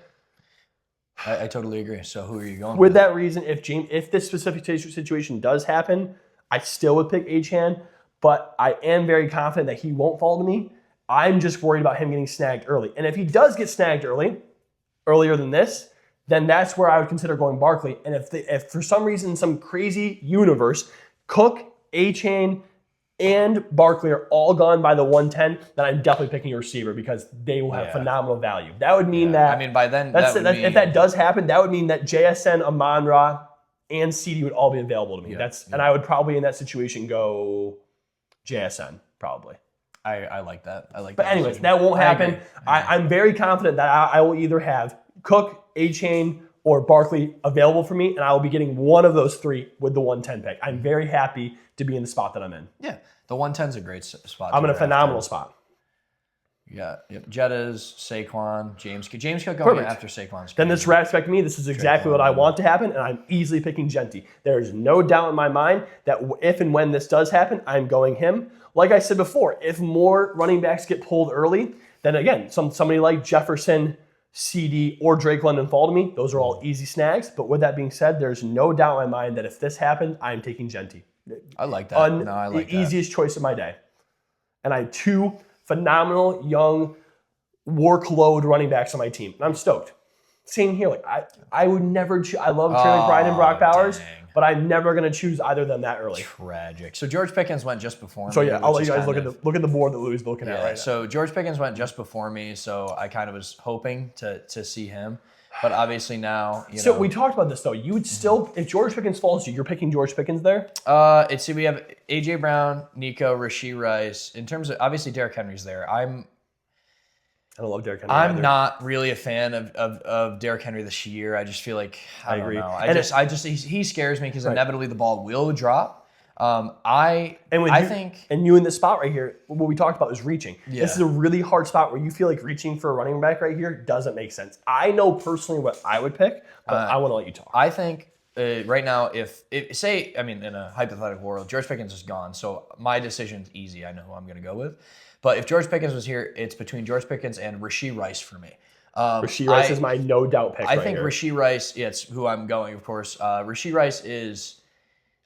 I totally agree. So who are you going with? That reason, if this specific situation does happen, I still would pick Achane, but I am very confident that he won't fall to me. I'm just worried about him getting snagged early. And if he does get snagged earlier than this, then that's where I would consider going Barkley. And if for some reason, some crazy universe, Cook, Achane, and Barkley are all gone by the 110, then I'm definitely picking a receiver because they will have phenomenal value. That would mean that... I mean, by then... if that does happen, that would mean that JSN, Amon-Ra, and CD would all be available to me. And I would probably, in that situation, go JSN, probably. I like that. But anyways, that won't happen. I'm very confident that I will either have Cook, Achane, or Barkley available for me, and I will be getting one of those three with the 110 pick. I'm very happy to be in the spot that I'm in. Yeah, the 110's a great spot. I'm in a phenomenal spot. Yeah, Jettas, Saquon, James Cook going after Saquon's. Then this wraps back to me. This is exactly what I want to happen, and I'm easily picking Genty. There is no doubt in my mind that if and when this does happen, I'm going him. Like I said before, if more running backs get pulled early, then again, somebody like Jefferson, CD, or Drake London fall to me. Those are all easy snags. But with that being said, there's no doubt in my mind that if this happened, I'm taking Genty. I like that. I like the easiest choice of my day. And I have two phenomenal young workload running backs on my team. And I'm stoked. Same here. Like I would never choose. I love Trey McBride and Brock Bowers, but I'm never going to choose either of them that early. Tragic. So George Pickens went just before me. So yeah, I'll let you guys look at the board that Louis is looking at right now. So George Pickens went just before me, so I kind of was hoping to see him. But obviously now, So we talked about this though. You would still, if George Pickens falls to you, you're picking George Pickens there? We have A.J. Brown, Nico, Rashee Rice. In terms of, obviously Derrick Henry's there. I don't love Derrick Henry. I'm not really a fan of Derrick Henry this year. I just feel like I agree. Know. He scares me because inevitably the ball will drop. I think you in this spot right here, what we talked about is reaching. Yeah. This is a really hard spot where you feel like reaching for a running back right here doesn't make sense. I know personally what I would pick, but I want to let you talk. I think right now, if in a hypothetical world, George Pickens is gone, so my decision's easy. I know who I'm going to go with. But if George Pickens was here, it's between George Pickens and Rashee Rice for me. Rashee Rice is my no doubt pick. I think Rashee Rice, it's who I'm going, of course. Rashee Rice is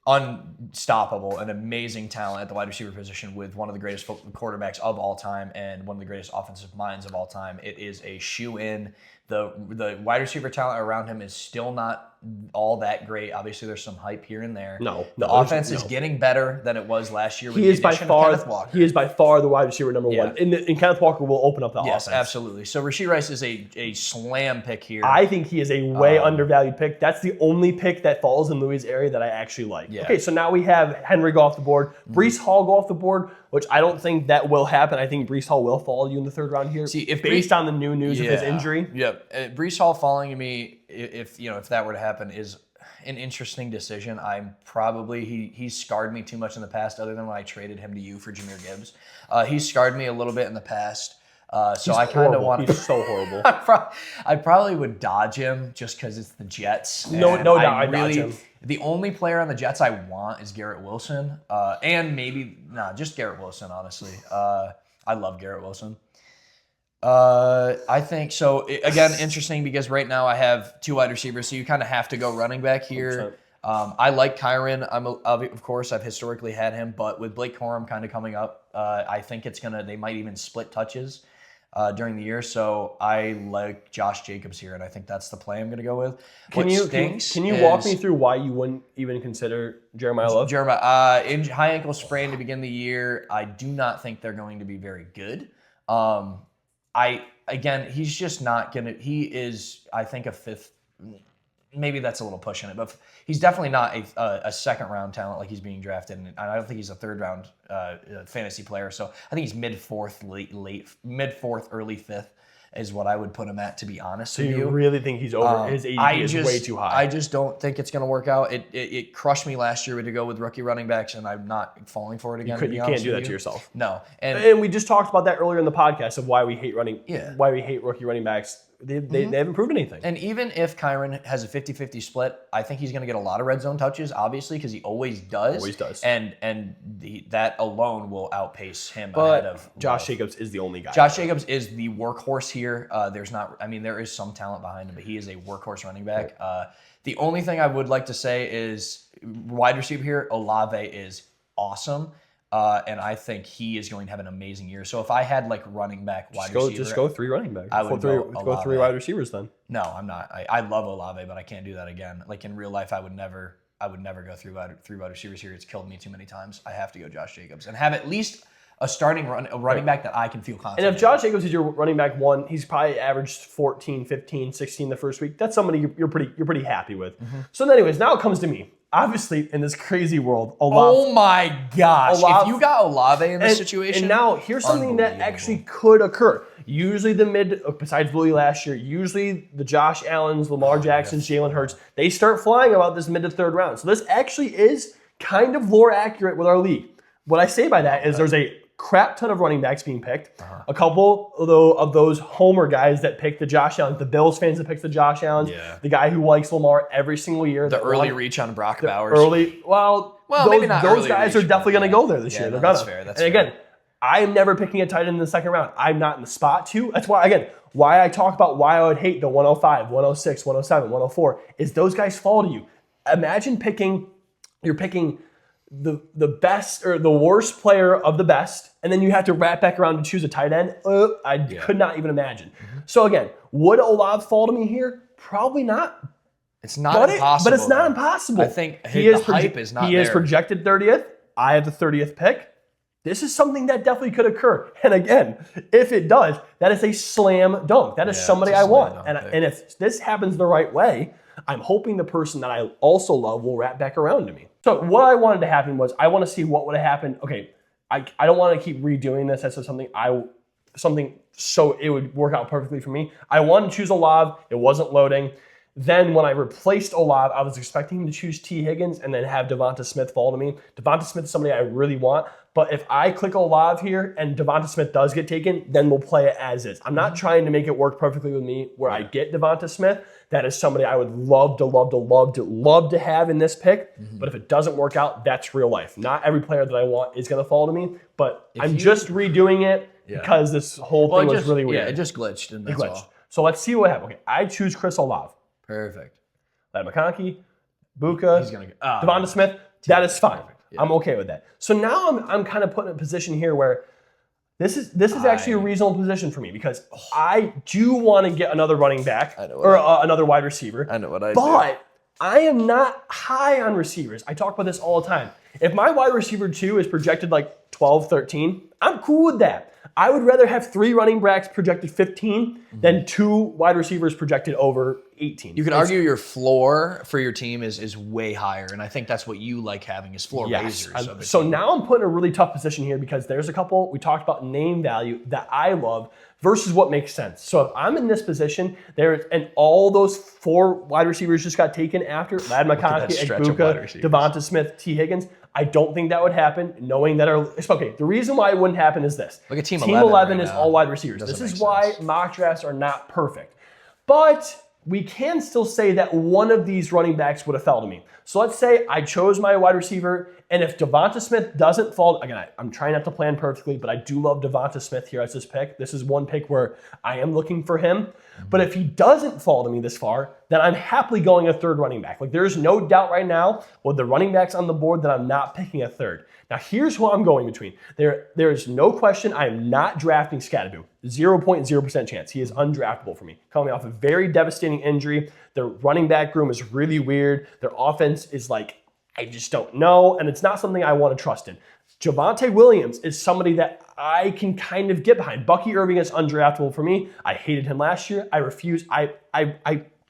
unstoppable, an amazing talent at the wide receiver position with one of the greatest quarterbacks of all time and one of the greatest offensive minds of all time. It is a shoe-in. The wide receiver talent around him is still not all that great. Obviously, there's some hype here and there. The offense is getting better than it was last year with the addition of Kenneth Walker. He is by far the wide receiver number one. And Kenneth Walker will open up the offense. Yes, absolutely. So Rashee Rice is a slam pick here. I think he is a way undervalued pick. That's the only pick that falls in Louis' area that I actually like. Yeah. Okay, so now we have Henry go off the board. Breece Hall go off the board, which I don't think that will happen. I think Breece Hall will fall to you in the third round here. See, if based on the new news of his injury. Breece Hall falling to me, if that were to happen, is an interesting decision. He's scarred me too much in the past, other than when I traded him to you for Jahmyr Gibbs. He's scarred me a little bit in the past. So I kind of want. He's so horrible. I probably would dodge him just because it's the Jets. No doubt, I dodge him. The only player on the Jets I want is Garrett Wilson, and just Garrett Wilson. Honestly, I love Garrett Wilson. I think so. Again, interesting because right now I have two wide receivers, so you kind of have to go running back here. 100%. I like Kyron. Of course, I've historically had him, but with Blake Corum kind of coming up, I think they might even split touches during the year. So I like Josh Jacobs here, and I think that's the play I'm going to go with. Can you walk me through why you wouldn't even consider Jeremiah Love? High ankle sprain to begin the year. I do not think they're going to be very good. He's just not gonna. He is, I think, a fifth. maybe that's a little pushing it, but he's definitely not a second round talent like he's being drafted, and I don't think he's a third round fantasy player. So I think he's mid fourth, early fifth is what I would put him at, to be honest with you. So you really think he's over? His ADP is way too high. I just don't think it's going to work out. It crushed me last year to go with rookie running backs, and I'm not falling for it again. You can't do that to yourself. No, and we just talked about that earlier in the podcast of why we hate why we hate rookie running backs. They haven't proven anything. And even if Kyren has a 50-50 split, I think he's going to get a lot of red zone touches, obviously, because he always does. Always does. And that alone will outpace him but ahead of Josh Jacobs is the only guy. Josh Jacobs is the workhorse here. There is some talent behind him, but he is a workhorse running back. Right. The only thing I would like to say is wide receiver here, Olave is awesome. And I think he is going to have an amazing year. So if I had like running back, wide receiver, just go 3 running backs. I would go 3 wide receivers then. No, I'm not. I love Olave, but I can't do that again. Like in real life, I would never go three wide receivers here. It's killed me too many times. I have to go Josh Jacobs and have at least a running back that I can feel confident. And if Josh Jacobs is your running back 1, he's probably averaged 14, 15, 16 the first week. That's somebody you're pretty happy with. Mm-hmm. So anyways, now it comes to me. Obviously, in this crazy world, Olave. Oh my gosh! If you got Olave in this situation, and now here's something that actually could occur. Usually, the mid, besides Louis last year, usually the Josh Allens, Lamar Jacksons, Jalen Hurts, they start flying about this mid to third round. So this actually is kind of lore accurate with our league. What I say by that is there's a crap ton of running backs being picked. A couple of those homer guys that pick the Josh Allen, the Bills fans that pick the Josh Allens, the guy who likes Lamar every single year. The early reach on Brock Bowers. Maybe not those guys are definitely going to go there this year. They're gonna. That's fair. Again, I'm never picking a tight end in the second round. I'm not in the spot to. That's why I talk about why I would hate the 105, 106, 107, 104 is those guys fall to you. Imagine you're picking the best or the worst player of the best, and then you have to wrap back around to choose a tight end. Could not even imagine. Mm-hmm. So again, would Olave fall to me here? Probably not. It's not impossible. But it's not impossible. I think the hype is not there. He is projected 30th. I have the 30th pick. This is something that definitely could occur. And again, if it does, that is a slam dunk. That is somebody I want. And if this happens the right way, I'm hoping the person that I also love will wrap back around to me. So what I wanted to happen was I want to see what would have happened. Okay, I don't want to keep redoing this. That's something so it would work out perfectly for me. I wanted to choose Olave. It wasn't loading. Then when I replaced Olave, I was expecting him to choose T. Higgins and then have Devonta Smith fall to me. Devonta Smith is somebody I really want. But if I click Olave here and Devonta Smith does get taken, then we'll play it as is. I'm not trying to make it work perfectly with me where I get Devonta Smith. That is somebody I would love to have in this pick. Mm-hmm. But if it doesn't work out, that's real life. Not every player that I want is going to fall to me. But I'm just redoing it because this whole thing was really weird. Yeah, it just glitched. And that's all. So let's see what happens. Okay, I choose Chris Olave. Perfect. Ladd McConkey, Buka, Devonta Smith. That is fine. Yeah. I'm okay with that. So now I'm kind of put in a position here where this is actually a reasonable position for me because I do want to get another running back or another wide receiver. I know what I do. But I am not high on receivers. I talk about this all the time. If my wide receiver 2 is projected like 12, 13, I'm cool with that. I would rather have 3 running backs projected 15 than 2 wide receivers projected over 18. You could argue your floor for your team is way higher, and I think that's what you like having is floor raisers. So now I'm put in a really tough position here because there's a couple, we talked about name value that I love versus what makes sense. So if I'm in this position, and all those 4 wide receivers just got taken after Ladd McConkey, Buka, Devonta Smith, T. Higgins, I don't think that would happen, knowing that the reason why it wouldn't happen is this. Look at Team 11 is all wide receivers. This is why mock drafts are not perfect. But we can still say that one of these running backs would have fell to me. So let's say I chose my wide receiver, and if Devonta Smith doesn't fall, again, I'm trying not to plan perfectly, but I do love Devonta Smith here as this pick. This is one pick where I am looking for him. But if he doesn't fall to me this far, then I'm happily going a third running back. Like there's no doubt right now with the running backs on the board that I'm not picking a third. Now here's who I'm going between. There is no question I am not drafting Scatterboo. 0.0% chance. He is undraftable for me. Coming off a very devastating injury. Their running back room is really weird. Their offense is like, I just don't know. And it's not something I want to trust in. Javonte Williams is somebody that I can kind of get behind. Bucky Irving is undraftable for me. I hated him last year. I refuse. I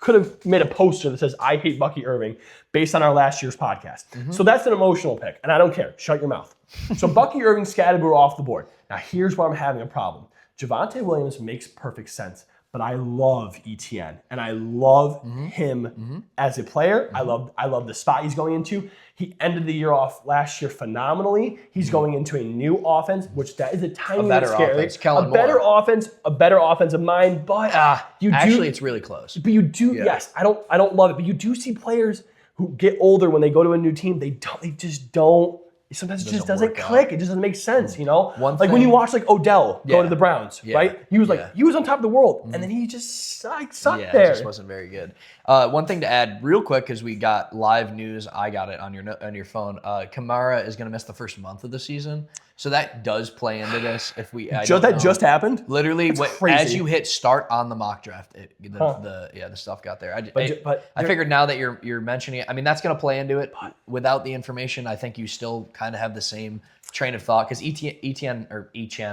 could have made a poster that says, I hate Bucky Irving based on our last year's podcast. So that's an emotional pick, and I don't care. Shut your mouth. So Bucky Irving, Scatterboo off the board. Now here's where I'm having a problem. Javonte Williams makes perfect sense, but I love ETN, and I love him as a player. I love the spot he's going into. He ended the year off last year phenomenally. He's going into a new offense, which that is a tiny bit scary. Offense. Kellen A better offensive mind, but actually, it's really close. But you do, yes. I don't love it, but you do see players who get older when they go to a new team. They just don't. Sometimes it just doesn't click. It just doesn't make sense, you know? When you watch like Odell go to the Browns, right? He was he was on top of the world, and then he just sucked there. It just wasn't very good. One thing to add real quick, because we got live news. I got it on your phone. Kamara is going to miss the first month of the season. So that does play into this. If we just happened. Literally, as you hit start on the mock draft, the stuff got there. I figured now that you're mentioning it, I mean that's going to play into it. Without the information, I think you still kind of have the same train of thought because Etienne,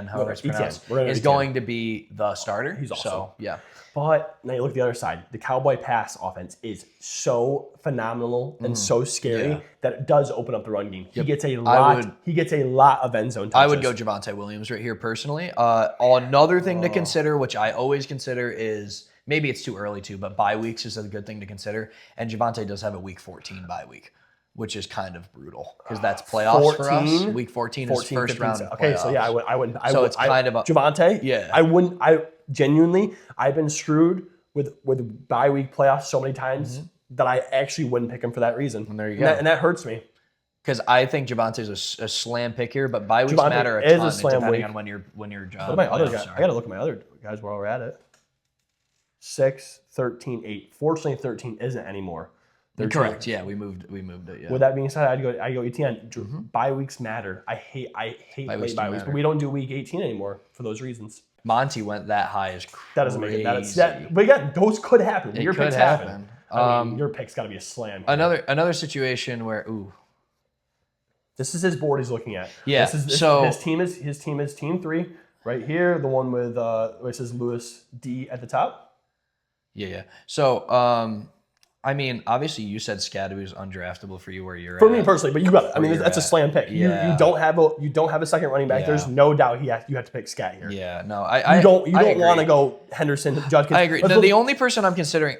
however it's pronounced, is going to be the starter. He's awesome. So, yeah. But now you look at the other side. The Cowboy pass offense is so phenomenal and so scary that it does open up the run game. He gets a lot. He gets a lot of end zone touches. I would go Javonte Williams right here personally. Another thing to consider, which I always consider, is maybe it's too early to, but bye weeks is a good thing to consider. And Javonte does have a Week 14 bye week, which is kind of brutal because that's playoffs for us. Week 14 is first round. Okay, so yeah, I wouldn't. It's kind of a Javonte. Yeah, I wouldn't. Genuinely, I've been screwed with bye week playoffs so many times that I actually wouldn't pick him for that reason. And there you go. And that hurts me. Because I think Javonte's a slam pick here, but bye weeks matter a ton depending on when your job. What are my other guys? I got to look at my other guys while we're at it. 6, 13, 8. Fortunately, 13 isn't anymore. Correct. Yeah, we moved it. Yeah. With that being said, I'd go ETN. Bye weeks matter. I hate late bye weeks, but we don't do week 18 anymore for those reasons. Monty went that high is crazy. That doesn't make it. But again, those could happen. Your picks happen. I mean, your pick's got to be a slam. Another situation where this is his board he's looking at. Yeah. His team is team 3 right here. The one with where it says Lewis D at the top. Yeah. So I mean, obviously, you said Scadaboo is undraftable for you where you're at. For me personally, but you got it. I mean, that's a slam pick. Yeah. You don't have a second running back. Yeah. There's no doubt you have to pick Scat here. Yeah, no, you don't want to go Henderson, Judkins. I agree. The only person I'm considering,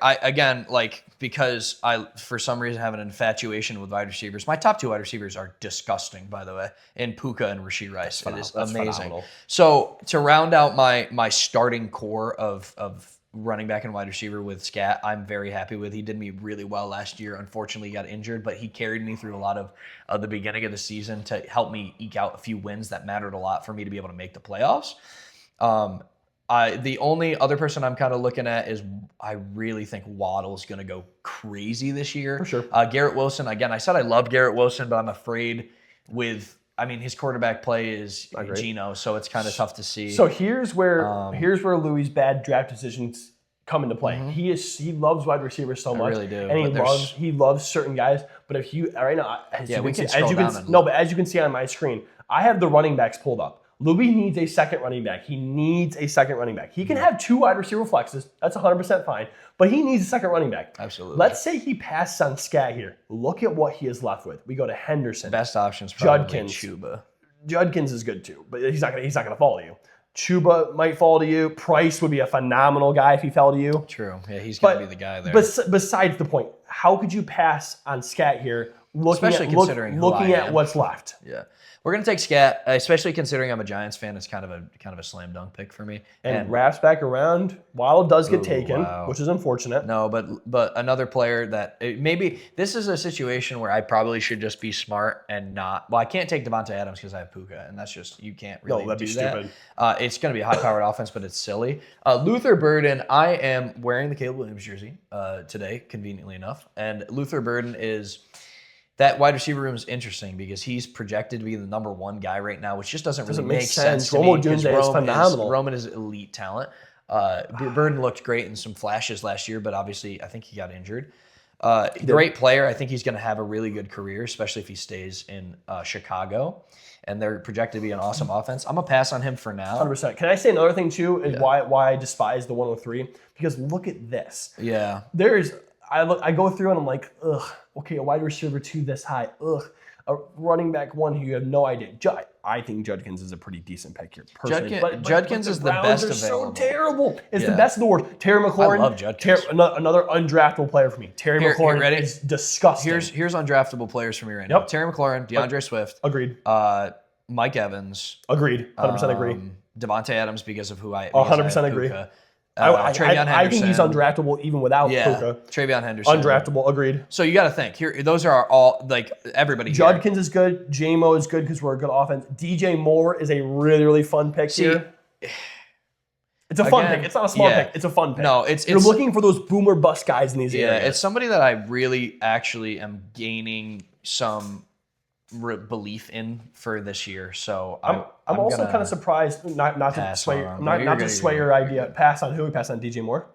because I for some reason have an infatuation with wide receivers. My top 2 wide receivers are disgusting, by the way, in Puka and Rashee Rice. It is amazing. Phenomenal. So to round out my starting core of running back and wide receiver with Scat, I'm very happy with. He did me really well last year. Unfortunately, he got injured, but he carried me through a lot of the beginning of the season to help me eke out a few wins that mattered a lot for me to be able to make the playoffs. The only other person I'm kind of looking at is I really think Waddle's going to go crazy this year. For sure. Garrett Wilson, again, I said I love Garrett Wilson, but I'm afraid his quarterback play is Geno, so it's kind of tough to see. So here's where Louis' bad draft decisions come into play. He loves wide receivers so much. I really do. And he loves certain guys. But if you right now, as you can see on my screen, I have the running backs pulled up. Louis needs a second running back. He needs a second running back. He can have 2 wide receiver flexes. That's 100% fine. But he needs a second running back. Absolutely. Let's say he passes on Scat here. Look at what he is left with. We go to Henderson. Best options probably Judkins. Chuba. Judkins is good too, but he's not gonna fall to you. Chuba might fall to you. Price would be a phenomenal guy if he fell to you. True. Yeah, he's gonna be the guy there. But besides the point, how could you pass on Scat here? Looking at what's left. Yeah. We're gonna take Scat, especially considering I'm a Giants fan. It's kind of a slam dunk pick for me. And wraps back around. Waddle does get taken, which is unfortunate. No, but another player that maybe this is a situation where I probably should just be smart and not. Well, I can't take Devontae Adams because I have Puka, and that's just you can't really that'd do be that. Stupid. It's gonna be a high-powered offense, but it's silly. Luther Burden, I am wearing the Caleb Williams jersey today, conveniently enough, and Luther Burden is. That wide receiver room is interesting because he's projected to be the number 1 guy right now, which just doesn't really make sense to Romo me. Dunze is phenomenal. Roman is elite talent. Burden looked great in some flashes last year, but obviously I think he got injured. Great player. I think he's going to have a really good career, especially if he stays in Chicago. And they're projected to be an awesome offense. I'm going to pass on him for now. 100%. Can I say another thing, too, is why I despise the 103? Because look at this. Yeah. I go through and I'm like, ugh, okay, a wide receiver 2 this high, ugh. A running back 1 who you have no idea. I think Judkins is a pretty decent pick here, personally. Judkins is the best Browns are available. so terrible. It's the best of the worst. Terry McLaurin. I love Judkins. Another undraftable player for me. Terry McLaurin ready? is disgusting. Here's undraftable players for me right now. Terry McLaurin, DeAndre Swift. Agreed. Mike Evans. Agreed. 100% agree. Devontae Adams because of who I 100% agree. Puka. TreVeyon Henderson. I think he's undraftable even without Puka. TreVeyon Henderson. Undraftable, agreed. So you got to think here. Those are all like everybody. Judkins is good. J-Mo is good because we're a good offense. DJ Moore is a really, really fun pick here. It's a fun pick. It's not a small pick. It's a fun pick. No, you're looking for those boomer bust guys in these areas. Yeah, it's somebody that I really actually am gaining some belief in for this year. So I'm also kind of surprised not to sway your idea. Pass on who? Pass on DJ Moore.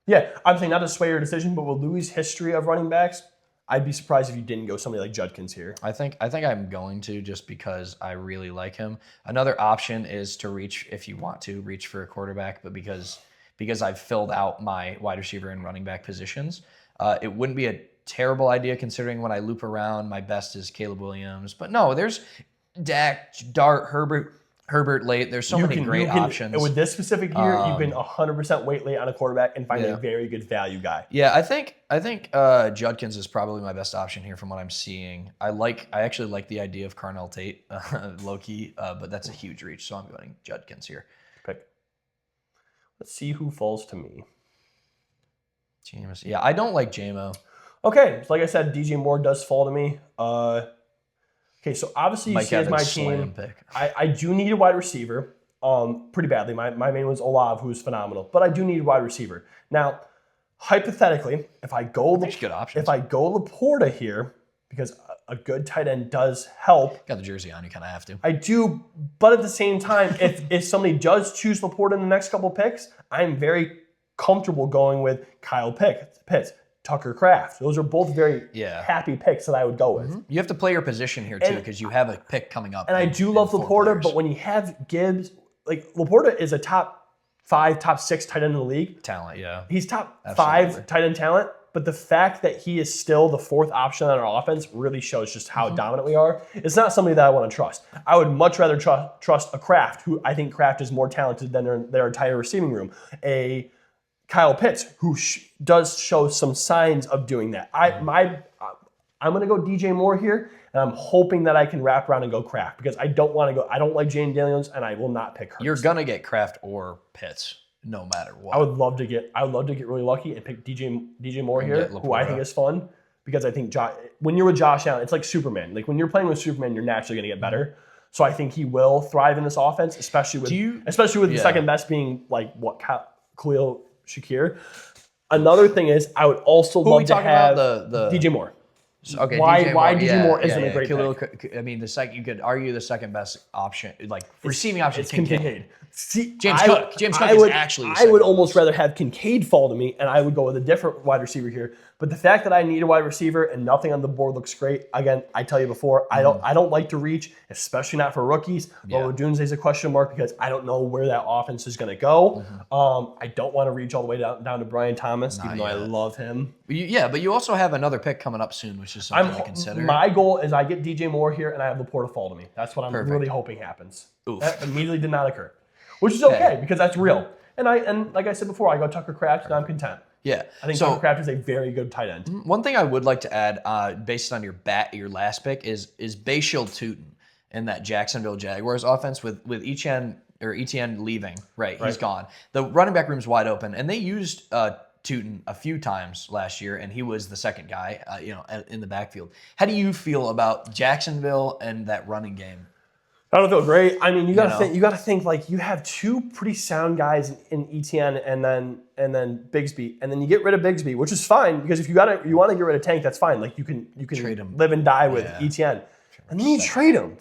Yeah, I'm saying not to sway your decision, but with Louis' history of running backs, I'd be surprised if you didn't go somebody like Judkins here. I think I'm going to just because I really like him. Another option is to reach, if you want to reach for a quarterback, but because I've filled out my wide receiver and running back positions, it wouldn't be a terrible idea considering when I loop around, my best is Caleb Williams. But no, there's Dak, Dart, Herbert late. There's so many great options. And with this specific year, you can 100% wait late on a quarterback and find a very good value guy. Yeah, I think Judkins is probably my best option here from what I'm seeing. I actually like the idea of Carnell Tate, low key, but that's a huge reach. So I'm going Judkins here. Pick. Let's see who falls to me. Jameis. Yeah, I don't like J-Mo. Okay, so like I said, DJ Moore does fall to me. Okay, so obviously you see as my team, I do need a wide receiver pretty badly. My main one's Olav, who's phenomenal, but I do need a wide receiver. Now, hypothetically, if I go Laporta here, because a good tight end does help. Got the jersey on, you kind of have to. I do, but at the same time, if somebody does choose Laporta in the next couple picks, I'm very comfortable going with Kyle Pitts. Tucker Kraft. Those are both very happy picks that I would go with. You have to play your position here too because you have a pick coming up. And I do love Laporta, but when you have Gibbs, like Laporta is a top 5, top 6 tight end in the league. Talent, yeah. He's top 5 tight end talent, but the fact that he is still the 4th option on our offense really shows just how dominant we are. It's not somebody that I want to trust. I would much rather trust a Kraft, who I think Kraft is more talented than their entire receiving room. A Kyle Pitts, who does show some signs of doing that. I'm going to go DJ Moore here, and I'm hoping that I can wrap around and go Kraft because I don't want to go. I don't like Jane Daniels, and I will not pick her. You're gonna get Kraft or Pitts, no matter what. I would love to get really lucky and pick DJ Moore here, who I think is fun because I think when you're with Josh Allen, it's like Superman. Like when you're playing with Superman, you're naturally going to get better. So I think he will thrive in this offense, especially with the second best being like Khalil Shakir. Another thing is, I would also love to have the DJ Moore. Okay, why DJ Moore isn't a great pick? I mean, you could argue the second best option, like receiving option, is Kincaid. James Cook is actually. I would almost rather have Kincaid fall to me, and I would go with a different wide receiver here. But the fact that I need a wide receiver and nothing on the board looks great. Again, I tell you before, I don't like to reach, especially not for rookies. Low Dunze is a question mark because I don't know where that offense is going to go. I don't want to reach all the way down to Brian Thomas, even though I love him. But you also have another pick coming up soon, which is something to consider. My goal is I get DJ Moore here and I have Laporta fall to me. That's what I'm really hoping happens. That immediately did not occur, which is okay because that's real. And like I said before, I go Tucker Kraft and I'm content. Yeah, I think Tucker Kraft is a very good tight end. One thing I would like to add, based on your last pick, is Bashil Tutin in that Jacksonville Jaguars offense with Etienne leaving. Right, he's gone. The running back room's wide open, and they used Tutin a few times last year, and he was the second guy, in the backfield. How do you feel about Jacksonville and that running game? I don't feel great. I mean, you gotta think like you have 2 pretty sound guys in Etienne and then Bigsby, and then you get rid of Bigsby, which is fine because if you want to get rid of Tank, that's fine. Like you can trade him. Live and die with Etienne, and then you trade him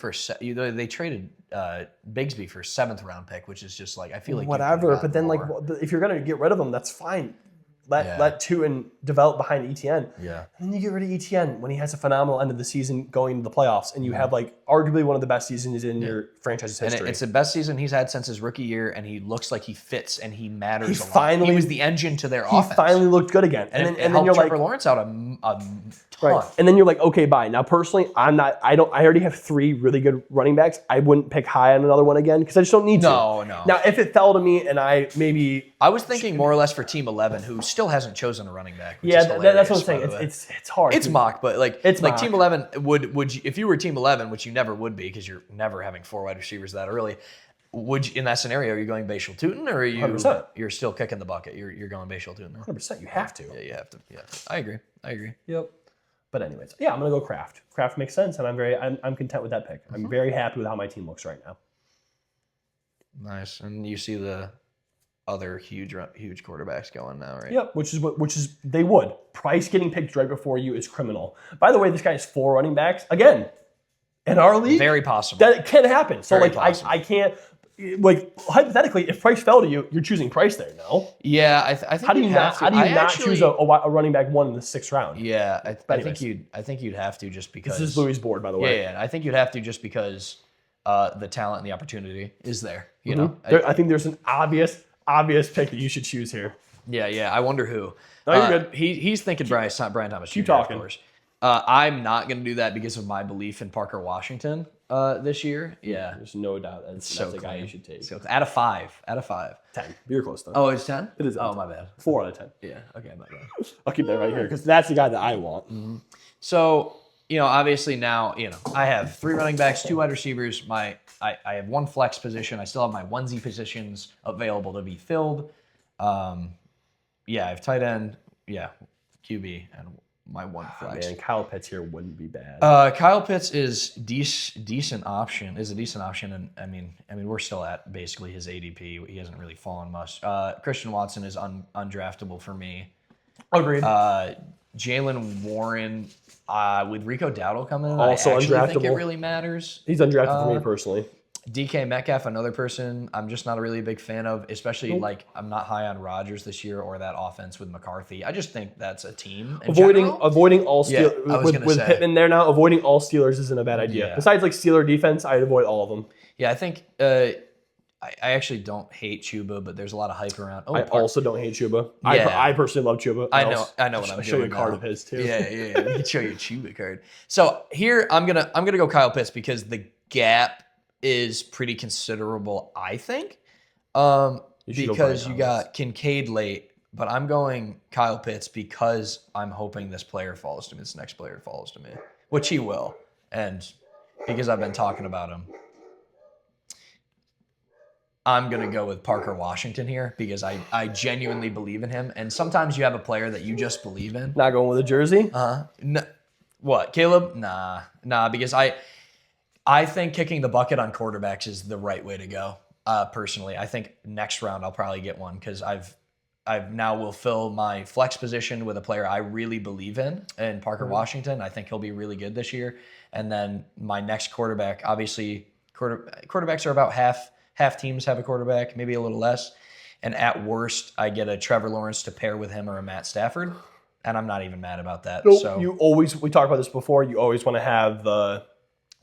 they traded Bigsby for a 7th round pick, which is just like I feel like whatever. But then if you're gonna get rid of him, that's fine. let Tootin develop behind ETN. Yeah. And then you get rid of ETN when he has a phenomenal end of the season going into the playoffs, and you have like arguably one of the best seasons in your franchise's history. And it's the best season he's had since his rookie year, and he looks like he fits and he matters a lot. Finally, he was the engine to their he offense. finally looked good again. And then you're Trevor Lawrence out a ton. Right. And then you're like, okay, bye. Now, personally, I already have 3 really good running backs. I wouldn't pick high on another one again because I just don't need to. No. Now, if it fell to me and I was thinking more or less for Team 11, who still hasn't chosen a running back. Which yeah, is that's what I'm saying. It's hard. It's mock, but it's like mock. Team 11 would you, if you were Team 11, which you never would be because you're never having 4 wide receivers that early. Would you, in that scenario, are you going Bashal Tootin or are you 100%. You're still kicking the bucket? You're going Bashal Tootin. 100%. You have to. Yeah, you have to. Yeah, I agree. Yep. But anyways, yeah, I'm gonna go Kraft. Kraft makes sense, and I'm content with that pick. I'm very happy with how my team looks right now. Nice, and you see the other huge quarterbacks going now, right? Yep, which is they would. Price getting picked right before you is criminal. By the way, this guy has 4 running backs. Again, in our league, very possible. That can happen. So Very like possible. I can't like hypothetically, if Price fell to you, you're choosing Price there. No. Yeah, I think. How do you not? How do you not choose a running back 1 in the 6th round? Yeah, I think you'd have to just because This is Louis' board, by the way. Yeah, I think you'd have to just because the talent and the opportunity is there. You know, I think there's an obvious pick that you should choose here. Yeah. I wonder who. No, you're good. He's thinking Brian Thomas. Keep Jr., talking. Of course. I'm not going to do that because of my belief in Parker Washington this year. Yeah, There's no doubt that's a guy you should take. So out of 5. 10. You're close though. Oh, it's 10. It is. Oh, my bad. 4 out of 10. Yeah. Okay, my bad. I'll keep that right here because that's the guy that I want. So, obviously now, I have 3 running backs, 2 wide receivers. I have 1 flex position. I still have my onesie positions available to be filled. I have tight end, QB, and my 1 flex. Man, Kyle Pitts here wouldn't be bad. Kyle Pitts is decent option. And I mean we're still at basically his ADP. He hasn't really fallen much. Christian Watson is undraftable for me. Agreed. Jalen Warren with Rico Dowdle coming in. Also I actually think it undraftable. really matters. He's undrafted for me personally. DK Metcalf, another person I'm just not a really big fan of, especially like I'm not high on Rodgers this year or that offense with McCarthy. I just think that's a team. Avoiding all Yeah, Steelers I was gonna with say. Pittman there now. Avoiding all Steelers isn't a bad idea. Yeah. Besides like Steeler defense, I'd avoid all of them. Yeah, I think I actually don't hate Chuba, but there's a lot of hype around. I also don't hate Chuba. Yeah. I personally love Chuba. I know what I'm I'll doing. show you a card now. of his too. Yeah. We can show you a Chuba card. So here I'm gonna go Kyle Pitts because the gap is pretty considerable, I think. Because you got Kincaid late, but I'm going Kyle Pitts because I'm hoping this next player falls to me, which he will, and because I've been talking about him. I'm going to go with Parker Washington here because I genuinely believe in him. And sometimes you have a player that you just believe in. Not going with a jersey? No, what, Caleb? Nah, because I think kicking the bucket on quarterbacks is the right way to go, personally. I think next round I'll probably get one because I've now will fill my flex position with a player I really believe in Parker Washington. I think he'll be really good this year. And then my next quarterback, obviously, quarterbacks are about half teams have a quarterback, maybe a little less. And at worst, I get a Trevor Lawrence to pair with him or a Matt Stafford. And I'm not even mad about that. No, So we talked about this before, you always want to have the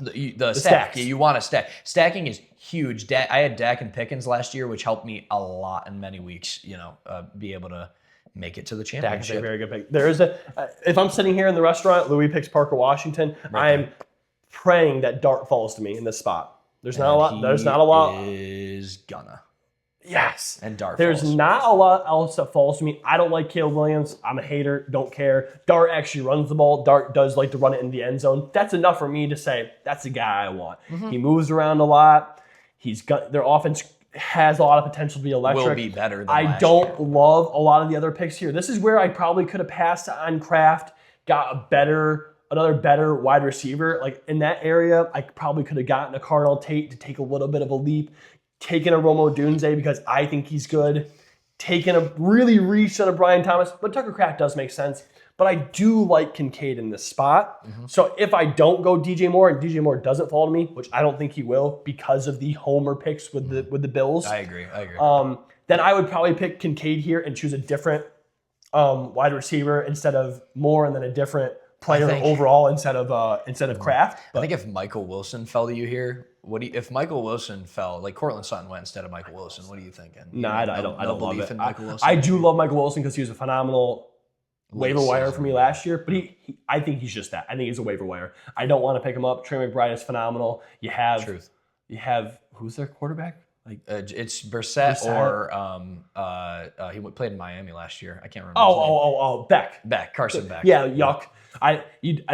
stack. stacks. Yeah, you want to stack. Stacking is huge. I had Dak and Pickens last year, which helped me a lot in many weeks, be able to make it to the Dak is a championship. very good pick. There is if I'm sitting here in the restaurant, Louis picks Parker Washington, I'm praying that Dart falls to me in this spot. There's not a lot. Is gonna. Yes. And Dart There's falls. not a lot else that falls to me. I don't like Caleb Williams. I'm a hater. Don't care. Dart actually runs the ball. Dart does like to run it in the end zone. That's enough for me to say that's the guy I want. He moves around a lot. Their offense has a lot of potential to be electric. Will be better than I last don't year. love a lot of the other picks here. This is where I probably could have passed on Kraft, got another better wide receiver. Like in that area, I probably could have gotten a Cardinal Tate to take a little bit of a leap, taken a Romo Dunze because I think he's good, taken a really reach on a Brian Thomas, but Tucker Kraft does make sense. But I do like Kincaid in this spot. So if I don't go DJ Moore and DJ Moore doesn't fall to me, which I don't think he will because of the homer picks with the Bills. I agree. Then I would probably pick Kincaid here and choose a different wide receiver instead of Moore, and then a different player think- overall instead of Kraft. I think if Michael Wilson fell to you here, if Michael Wilson fell, like Cortland Sutton went instead of Michael Wilson, what are you thinking? No, I don't love belief it. in Michael Wilson? I do love Michael Wilson because he was a phenomenal waiver Late wire season. for me last year, but I think he's just that. I think he's a waiver wire. I don't want to pick him up. Trey McBride is phenomenal. You have who's their quarterback? Like It's Brissett, Brissett? or he played in Miami last year. I can't remember. his name. Beck. Carson Beck. Yeah, yuck. I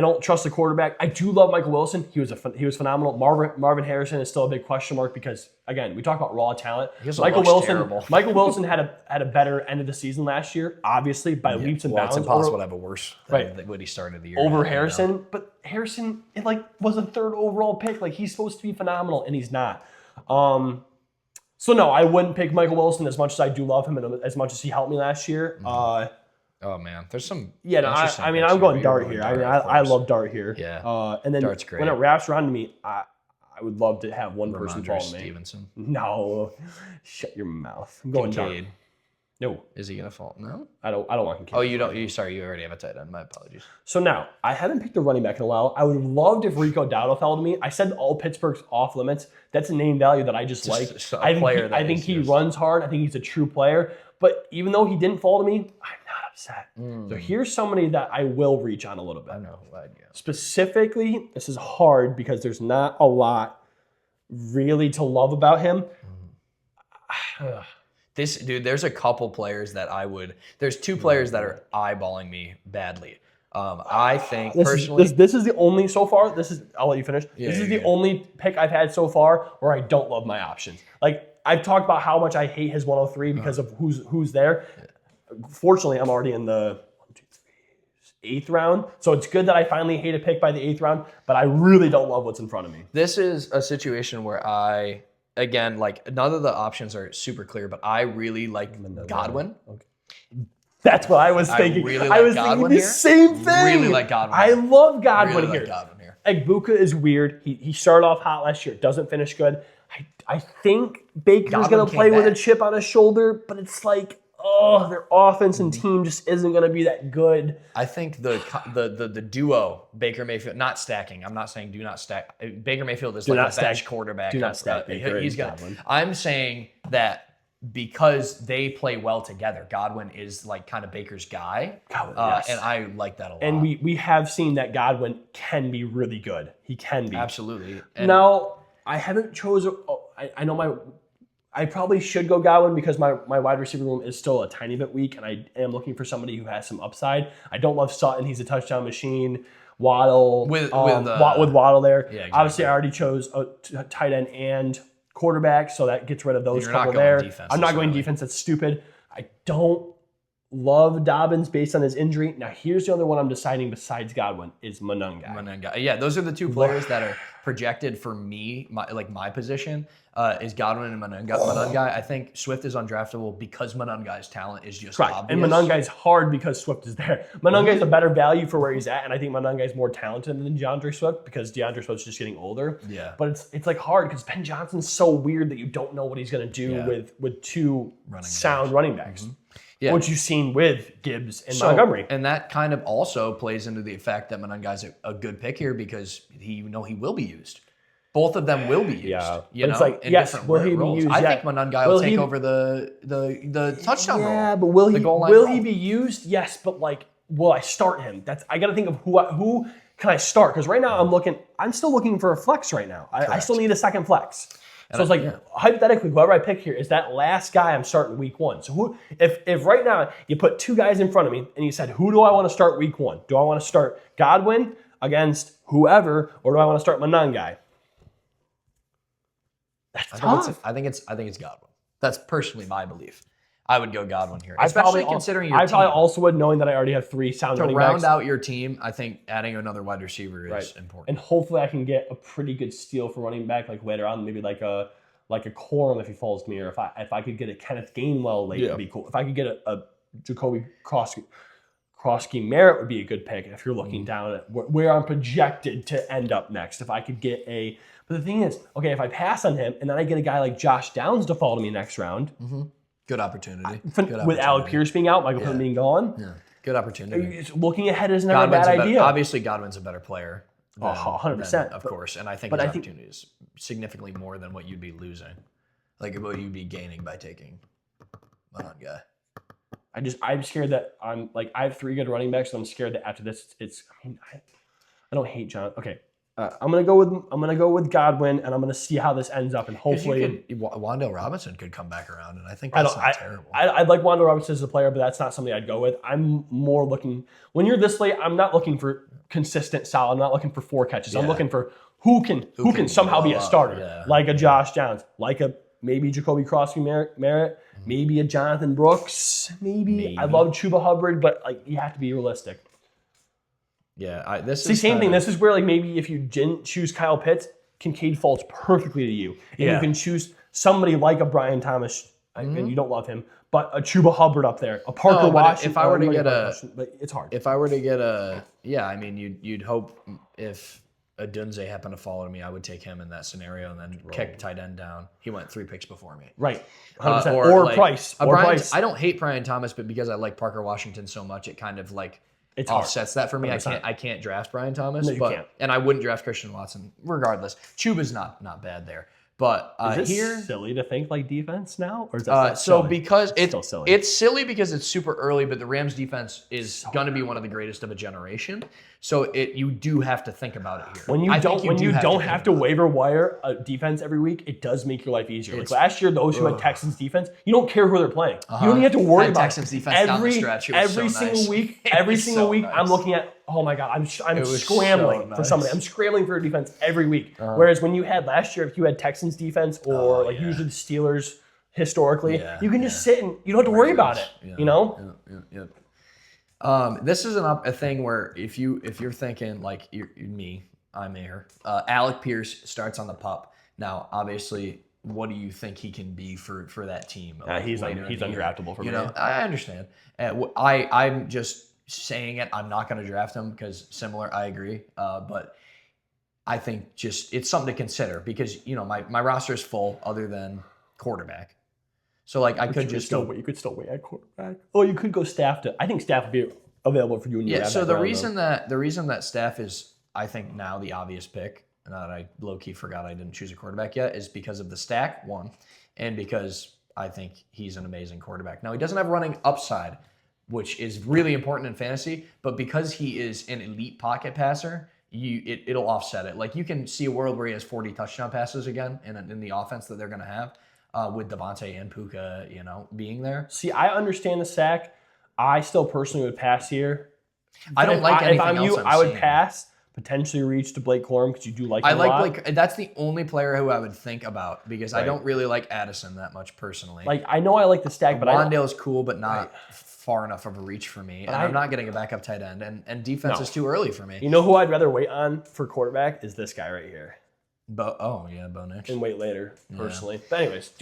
don't trust the quarterback. I do love Michael Wilson. He was phenomenal. Marvin Harrison is still a big question mark because again we talk about raw talent. Michael Wilson had a better end of the season last year, obviously by leaps and bounds. It's impossible to have a worse than what he started the year over at, Harrison. But Harrison was a third overall pick. Like he's supposed to be phenomenal and he's not. So no, I wouldn't pick Michael Wilson as much as I do love him and as much as he helped me last year. Oh man, there's some. Yeah, no, I mean, I'm going Dart here. I love Dart here. Yeah. And then Dart's great. when it wraps around to me, I would love to have one person Ramondre follow me. Stevenson. No, shut your mouth. I'm going Dart. Kincaid. No, Is he gonna fall? No. I don't want Kincaid. Oh, you don't. Sorry, you already have a tight end. My apologies. So now, I haven't picked a running back in a while. I would have loved if Rico Dowdle fell to me. I said all Pittsburgh's off limits. That's a name value that I just like. I think he runs hard. I think he's a true player. But even though he didn't fall to me, I'm not upset. So here's somebody that I will reach on a little bit. I know who I'd go. Specifically, this is hard because there's not a lot really to love about him. There's a couple players that there's two players that are eyeballing me badly. I think personally, this is the only so far. I'll let you finish. This is the only pick I've had so far where I don't love my options. Like I've talked about how much I hate his 103 because of who's there. Fortunately, I'm already in the 8th round, so it's good that I finally hate a pick by the 8th round. But I really don't love what's in front of me. this is a situation where again, like none of the options are super clear, but I really like Godwin. Okay. That's what I was thinking. I was thinking the same thing. Really like Godwin. I love Godwin Really here. like Godwin here. Egbuka is weird. He started off hot last year. Doesn't finish good. I think Baker's Godwin going to play came with a back. chip on his shoulder, but it's like, their offense and team just isn't going to be that good. I think the duo Baker Mayfield, not stacking. I'm not saying do not stack. Baker Mayfield is like a bench quarterback. Do not stack Baker He's and gonna. Godwin. I'm saying that because they play well together, Godwin is like kind of Baker's guy, Yes. and I like that a lot. And we have seen that Godwin can be really good. He can be. absolutely. And Now, I haven't chosen. I know I probably should go Godwin because my wide receiver room is still a tiny bit weak, and I am looking for somebody who has some upside. I don't love Sutton; he's a touchdown machine. Waddle With Waddle there. Yeah, exactly. Obviously, I already chose a tight end and quarterback, so that gets rid of those You're not couple going there. defense I'm not going necessarily. defense. That's stupid. I don't love Dobbins based on his injury. Now, here's the other one I'm deciding besides Godwin is Monungai. Monunga. Yeah, those are the two players that are projected for me, my position, is Godwin and Monunga. I think Swift is undraftable because Monungai's talent is just Right, obvious. and Monungai's hard because Swift is there. Monungai's a better value for where he's at, and I think Monungai's more talented than DeAndre Swift because DeAndre Swift's just getting older. Yeah. But it's like hard because Ben Johnson's so weird that you don't know what he's going to do Yeah. with two sound running backs. Yeah. Which you've seen with Gibbs and Montgomery. And that kind of also plays into the fact that Monungai's a good pick here because he will be used. Both of them will be used. Yeah. You But know, it's like, in yes, different will he be roles. used? I Yeah. think Monungai Will will he take be- over the touchdown role. Yeah, but will the goal line will role. he be used? Yes, but like, will I start him? I got to think of who can I start? Because right now I'm still looking for a flex right now. I still need a second flex. So it's like hypothetically, whoever I pick here is that last guy I'm starting week 1. So if right now you put two guys in front of me and you said, who do I want to start week 1? Do I want to start Godwin against whoever, or do I want to start Monungai? That's tough. I think it's Godwin. That's personally my belief. I would go Godwin here, I especially probably considering your I team. probably also would, knowing that I already have 3 sound To running round backs. out your team, I think adding another wide receiver is important. And hopefully I can get a pretty good steal for running back like later on, maybe like a Corum if he falls to me, or if I could get a Kenneth Gainwell late, it'd be cool. If I could get a Jacoby Kroski Merritt would be a good pick if you're looking down at where I'm projected to end up next. If I could get but the thing is, okay, if I pass on him and then I get a guy like Josh Downs to fall to me next round, Good opportunity. With Alec Pierce being out, Michael Pittman being gone. Yeah. Good opportunity. Looking ahead is never a bad idea. Obviously, Godwin's a better player. 100%. Of course. And I think his opportunity is significantly more than what you'd be losing. Like what you'd be gaining by taking a guy. I'm scared that I have 3 good running backs, so I'm scared that after this I don't hate John. Okay. I'm gonna go with Godwin, and I'm gonna see how this ends up, and hopefully Wan'Dale Robinson could come back around, and I think that's not terrible. I'd like Wan'Dale Robinson as a player, but that's not something I'd go with. I'm more looking when you're this late. I'm not looking for consistent solid. I'm not looking for 4 catches. I'm looking for who can somehow be a starter, like a Josh Downs, like a maybe Jacoby Crosby Merritt, maybe a Jonathan Brooks, maybe. I love Chuba Hubbard, but you have to be realistic. Yeah, same thing. This is where maybe if you didn't choose Kyle Pitts, Kincaid falls perfectly to you. And you can choose somebody like a Brian Thomas, and you don't love him, but a Chuba Hubbard up there, a Parker Washington. If I were to get but it's hard. If I were to get you'd hope if a Dunze happened to follow me, I would take him in that scenario and then kick tight end down. He went 3 picks before me. Right. 100%. Or Price. Price. I don't hate Brian Thomas, but because I like Parker Washington so much, it kind of it's offsets that for me. 100%. I can't draft Brian Thomas. No, you can't. And I wouldn't draft Christian Watson regardless. Chuba's not bad there. But is it silly to think defense now? Or is that because it's still silly. It's silly because it's super early, but the Rams defense is going to be one of the greatest of a generation. So you do have to think about it here. When you don't have to waiver wire a defense every week, it does make your life easier. Last year, those who had Texans defense, you don't care who they're playing. You don't have to worry about Texans defense down the stretch. Every single week. Every single week, I'm looking at. Oh my God, I'm scrambling for somebody. I'm scrambling for a defense every week. Whereas when you had last year, if you had Texans defense or usually the Steelers historically, you can just sit and you don't have to worry about it. This is a thing where if you're thinking you're me, I'm here. Alec Pierce starts on the pup. Now, obviously, what do you think he can be for that team? He's undraftable for me. I understand. I'm just saying it. I'm not going to draft him because similar. I agree. But I think it's something to consider because my roster is full other than quarterback. So I could just go. You could still wait at quarterback. Oh, you could go Staff. I think Staff would be available for you. So the reason that Staff is, I think now the obvious pick, and that I low key forgot I didn't choose a quarterback yet, is because of the stack one, and because I think he's an amazing quarterback. Now he doesn't have running upside, which is really important in fantasy, but because he is an elite pocket passer, it'll offset it. You can see a world where he has 40 touchdown passes again in the offense that they're going to have. With Devontae and Puka, being there. See, I understand the sack. I still personally would pass here. I don't like anything else. If I'm you, I would pass. Potentially reach to Blake Corum because you do like him a lot. Blake. That's the only player who I would think about because I don't really like Addison that much personally. I know I like the stack, but Wan'Dale is cool, but not far enough of a reach for me. And I'm not getting a backup tight end, and defense is too early for me. You know who I'd rather wait on for quarterback is this guy right here. Bo Nix. And wait later, personally. But anyways,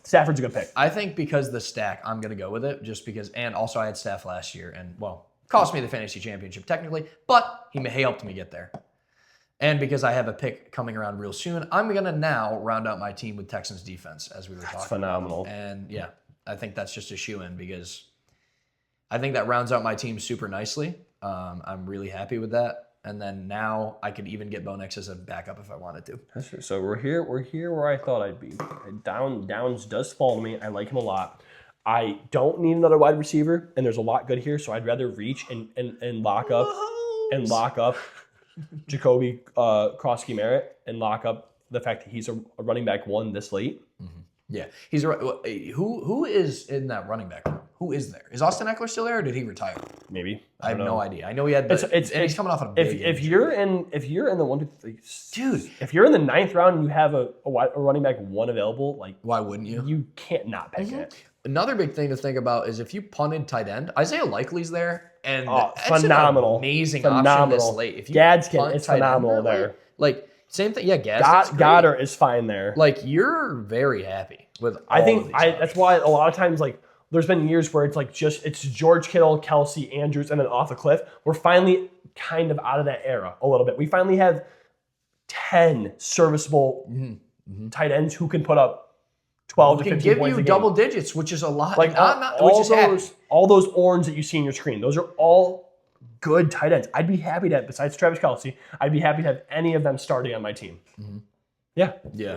Stafford's a good pick. I think because the stack, I'm going to go with it just because, and also I had Staff last year and, cost me the fantasy championship technically, but he helped me get there. And because I have a pick coming around real soon, I'm going to now round out my team with Texans defense as we were talking. That's phenomenal. And I think that's just a shoe-in because I think that rounds out my team super nicely. I'm really happy with that. And then now I could even get Bo Nix as a backup if I wanted to. That's true. So we're here where I thought I'd be. Downs does fall to me. I like him a lot. I don't need another wide receiver, and there's a lot good here, so I'd rather reach and lock up Jacoby Crosby Merritt and lock up the fact that he's a running back one this late. Mm-hmm. Yeah, he's who is in that running back room? Who is there? Is Austin Eckler still there, or did he retire? Maybe I have no idea. I know he had. And he's coming off a big. If you're in the 1, 2, 3, dude, if you're in the 9th round and you have a running back one available, why wouldn't you? You can't not pick it. Another big thing to think about is if you punted tight end, Isaiah Likely's there, and that's phenomenal, an amazing option this late. If you Gadsden, it's phenomenal there. Same thing, Gadsden's Goddard is fine there. You're very happy with. That's why a lot of times there's been years where it's George Kittle, Kelsey, Andrews, and then off a cliff. We're finally kind of out of that era a little bit. We finally have 10 serviceable tight ends who can put up 12 He to can 15 give points you a game. double digits, which is a lot. Like all those orange that you see in your screen, those are all good tight ends. I'd be happy to have, besides Travis Kelce, I'd be happy to have any of them starting on my team. Yeah.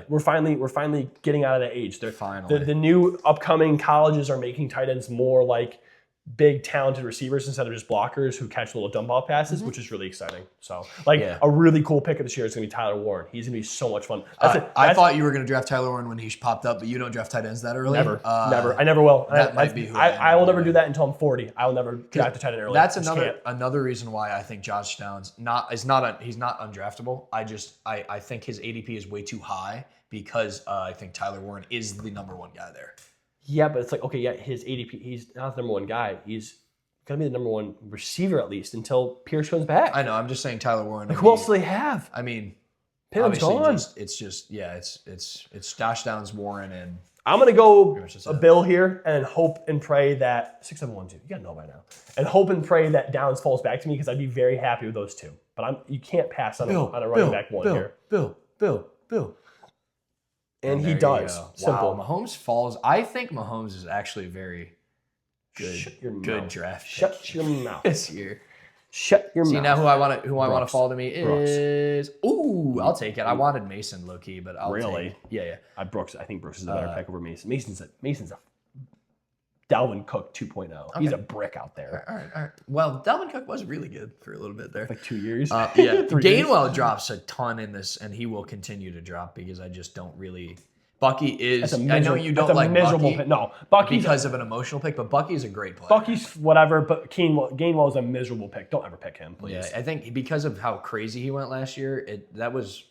We're finally getting out of that age. Finally. The new upcoming colleges are making tight ends more like big talented receivers instead of just blockers who catch little dump off passes, which is really exciting. So a really cool pick of this year is going to be Tyler Warren. He's going to be so much fun. I thought you were going to draft Tyler Warren when he popped up, but you don't draft tight ends that early. Never. I never will. That might be who I will never do that until I'm 40. I will never draft a tight end early. That's another reason why I think Josh Downs he's not undraftable. I think his ADP is way too high because I think Tyler Warren is the number one guy there. Yeah, but it's like, okay, yeah, his ADP, he's not the number one guy. He's going to be the number one receiver at least until Pierce comes back. I know. I'm just saying Tyler Warren. Like, who else do they have? I mean, Pittman's gone. It's Josh Downs, Warren, and I'm going to go a Bill here and hope and pray that 6-7-1-2. You got to know by now. And hope and pray that Downs falls back to me because I'd be very happy with those two. But you can't pass on a running back one here. Bill. And he does. Simple. Wow, Mahomes falls. I think Mahomes is actually a very good draft pick Shut your mouth. this year. Shut your mouth. See, now who I want to fall to me is I'll take it. I wanted Mason low key, but I'll take it. I think Brooks is a better pick over Mason. Mason's a Dalvin Cook 2.0. Okay. He's a brick out there. All right. Well, Dalvin Cook was really good for a little bit there. Like 2 years. Gainwell drops a ton in this, and he will continue to drop because I just don't really. Bucky is. I know you don't like Bucky. Pick. No, Bucky because of an emotional pick, but Bucky's a great player. Bucky's whatever, but Gainwell is a miserable pick. Don't ever pick him, please. Yeah, I think because of how crazy he went last year, that was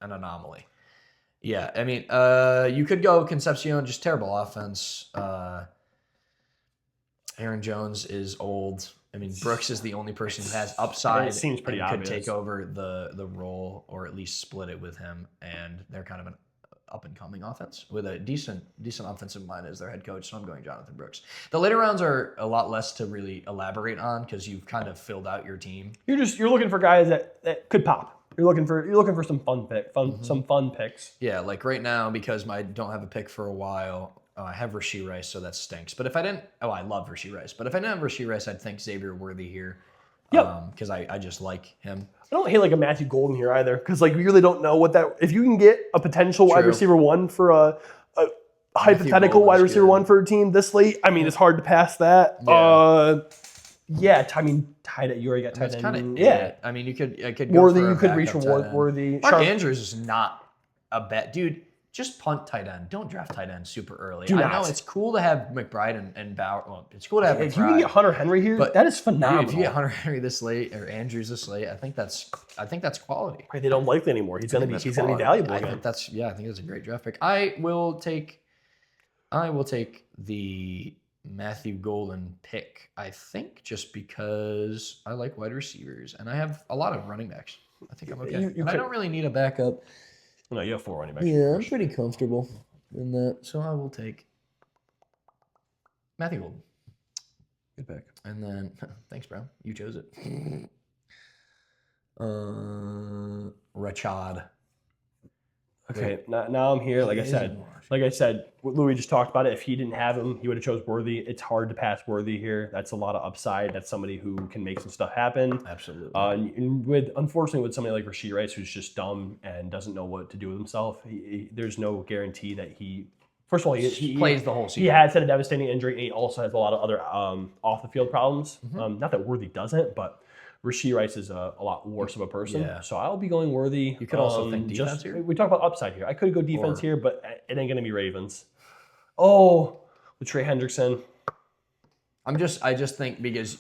an anomaly. Yeah, I mean, you could go Concepcion, just terrible offense. Aaron Jones is old. I mean, Brooks is the only person who has upside. It seems pretty obvious. Could take over the role or at least split it with him, and they're kind of an up-and-coming offense with a decent offensive mind as their head coach, so I'm going Jonathan Brooks. The later rounds are a lot less to really elaborate on because you've kind of filled out your team. You're looking for guys that could pop. You're looking for some some fun picks. Yeah, like right now because I don't have a pick for a while. I have Rashee Rice, so that stinks. But if I didn't, I love Rashee Rice. But if I didn't have Rashee Rice, I'd think Xavier Worthy here. Yep. Because I just like him. I don't hate like a Matthew Golden here either, because like we really don't know what that. If you can get a potential wide receiver one for a hypothetical wide receiver one for a team this late, I mean it's hard to pass that. Yeah. I mean tight end. You already got tight end. Yeah. I mean I could go Worthy. For you could reach for Worthy. Mark Andrews is not a bet, dude. Just punt tight end. Don't draft tight end super early. I know it's cool to have McBride and Bauer. Well, it's cool to have McBride. If you can get Hunter Henry here, that is phenomenal. Dude, if you get Hunter Henry this late or Andrews this late, I think that's quality. They don't like it anymore. He's gonna be valuable I again. think that's a great draft pick. I will take the Matthew Golden pick. I think just because I like wide receivers and I have a lot of running backs. I think I'm okay. I don't really need a backup. No, you have 4 running backs. Yeah, I'm pretty comfortable in that. So I will take Matthew Golden. Good pick. And then, thanks, bro. You chose it. Rashad. Okay, now I'm here. Like I said, Louis just talked about it. If he didn't have him, he would have chose Worthy. It's hard to pass Worthy here. That's a lot of upside. That's somebody who can make some stuff happen. Absolutely. And unfortunately, with somebody like Rashee Rice, who's just dumb and doesn't know what to do with himself, there's no guarantee that he. First of all, he plays the whole season. He has had a devastating injury. And he also has a lot of other off the field problems. Not that Worthy doesn't, but. Rashee Rice is a lot worse of a person, so I'll be going Worthy. You could also think defense here. We talk about upside here. I could go defense here, but it ain't going to be Ravens. Oh, with Trey Hendrickson. I just think because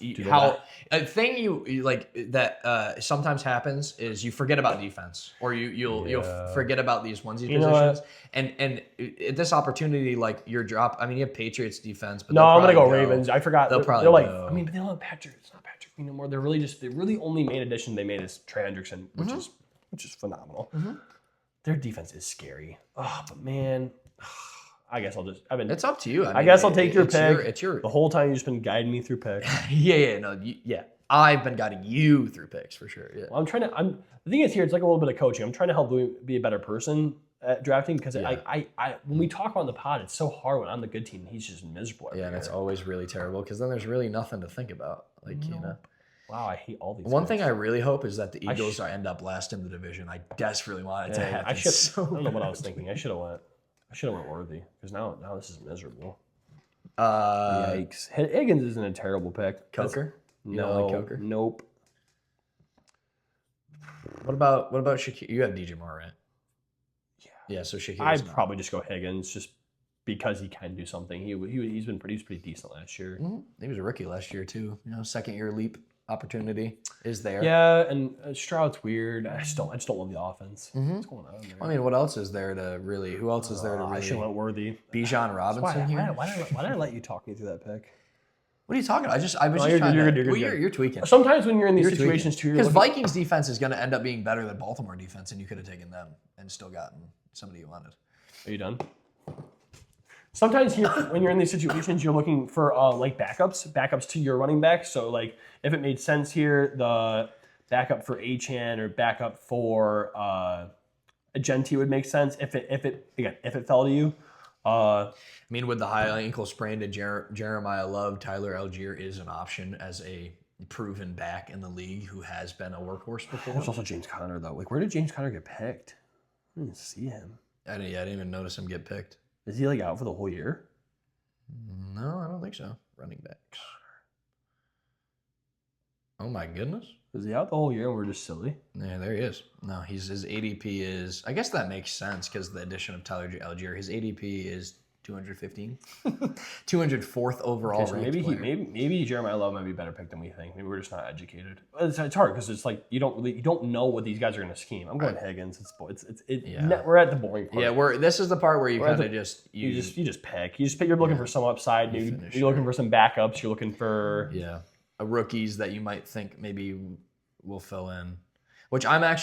a thing you like that sometimes happens is you forget about defense or you'll forget about these onesie positions and this opportunity like your drop. I mean you have Patriots defense, but I'm gonna go Ravens. I forgot. They're probably I mean, but they don't have Patrick. It's not Patrick Queen anymore. They're really the only main addition they made is Trey Hendrickson, which is phenomenal. Their defense is scary. Oh, but man. I guess I'll just. It's up to you. I guess I'll take your pick. It's your. The whole time you've just been guiding me through picks. I've been guiding you through picks for sure. Yeah. Well, the thing is here, it's like a little bit of coaching. I'm trying to help Louis be a better person. at drafting because I when we talk on the pod, it's so hard when I'm the good team and he's just miserable. Yeah, and it's always really terrible because then there's really nothing to think about. Like, you know. Wow, I hate all these. One thing I really hope is that the Eagles end up last in the division. I desperately want it to happen. I don't know what I was thinking. I went Worthy because now this is miserable. Yikes! Higgins isn't a terrible pick. Coker? You don't like Coker? Nope. What about Shakir? You have DJ Moore, right? Yeah. So Shakir. I'd probably just go Higgins just because he can do something. He's been pretty decent last year. Mm-hmm. He was a rookie last year too. You know, second year leap opportunity is there. Yeah, and Stroud's weird. I just don't love the offense. What's going on there? I mean, what else is there to really? Who else is there to really? I should went Worthy. Bijan Robinson here. Why did I let you talk me through that pick? What are you talking about? I was just trying to. You're tweaking. Sometimes when you're in these situations too, because Vikings defense is going to end up being better than Baltimore defense, and you could have taken them and still gotten somebody you wanted. Are you done? Sometimes when you're in these situations, you're looking for like backups to your running back. So like if it made sense here, the backup for Achane or backup for Agenti would make sense if it fell to you. I mean, with the high ankle sprain to Jeremiah Love, Tyler Algier is an option as a proven back in the league who has been a workhorse before. There's also James Conner though. Like, where did James Conner get picked? I didn't see him. I didn't even notice him get picked. Is he like out for the whole year? No, I don't think so. Running backs. Oh my goodness. Is he out the whole year and we're just silly? Yeah, there he is. No, his ADP is. I guess that makes sense because the addition of Tyler Algier. His ADP is 215, 204th overall. Okay, so maybe Jeremiah Love might be a better pick than we think. Maybe we're just not educated. It's hard because it's like you don't know what these guys are going to scheme. I'm going Higgins. We're at the boring part. Yeah, this is the part where you kind of just pick. You're looking for some upside. You're looking for some backups. You're looking for rookies that you might think maybe will fill in. Which I'm gonna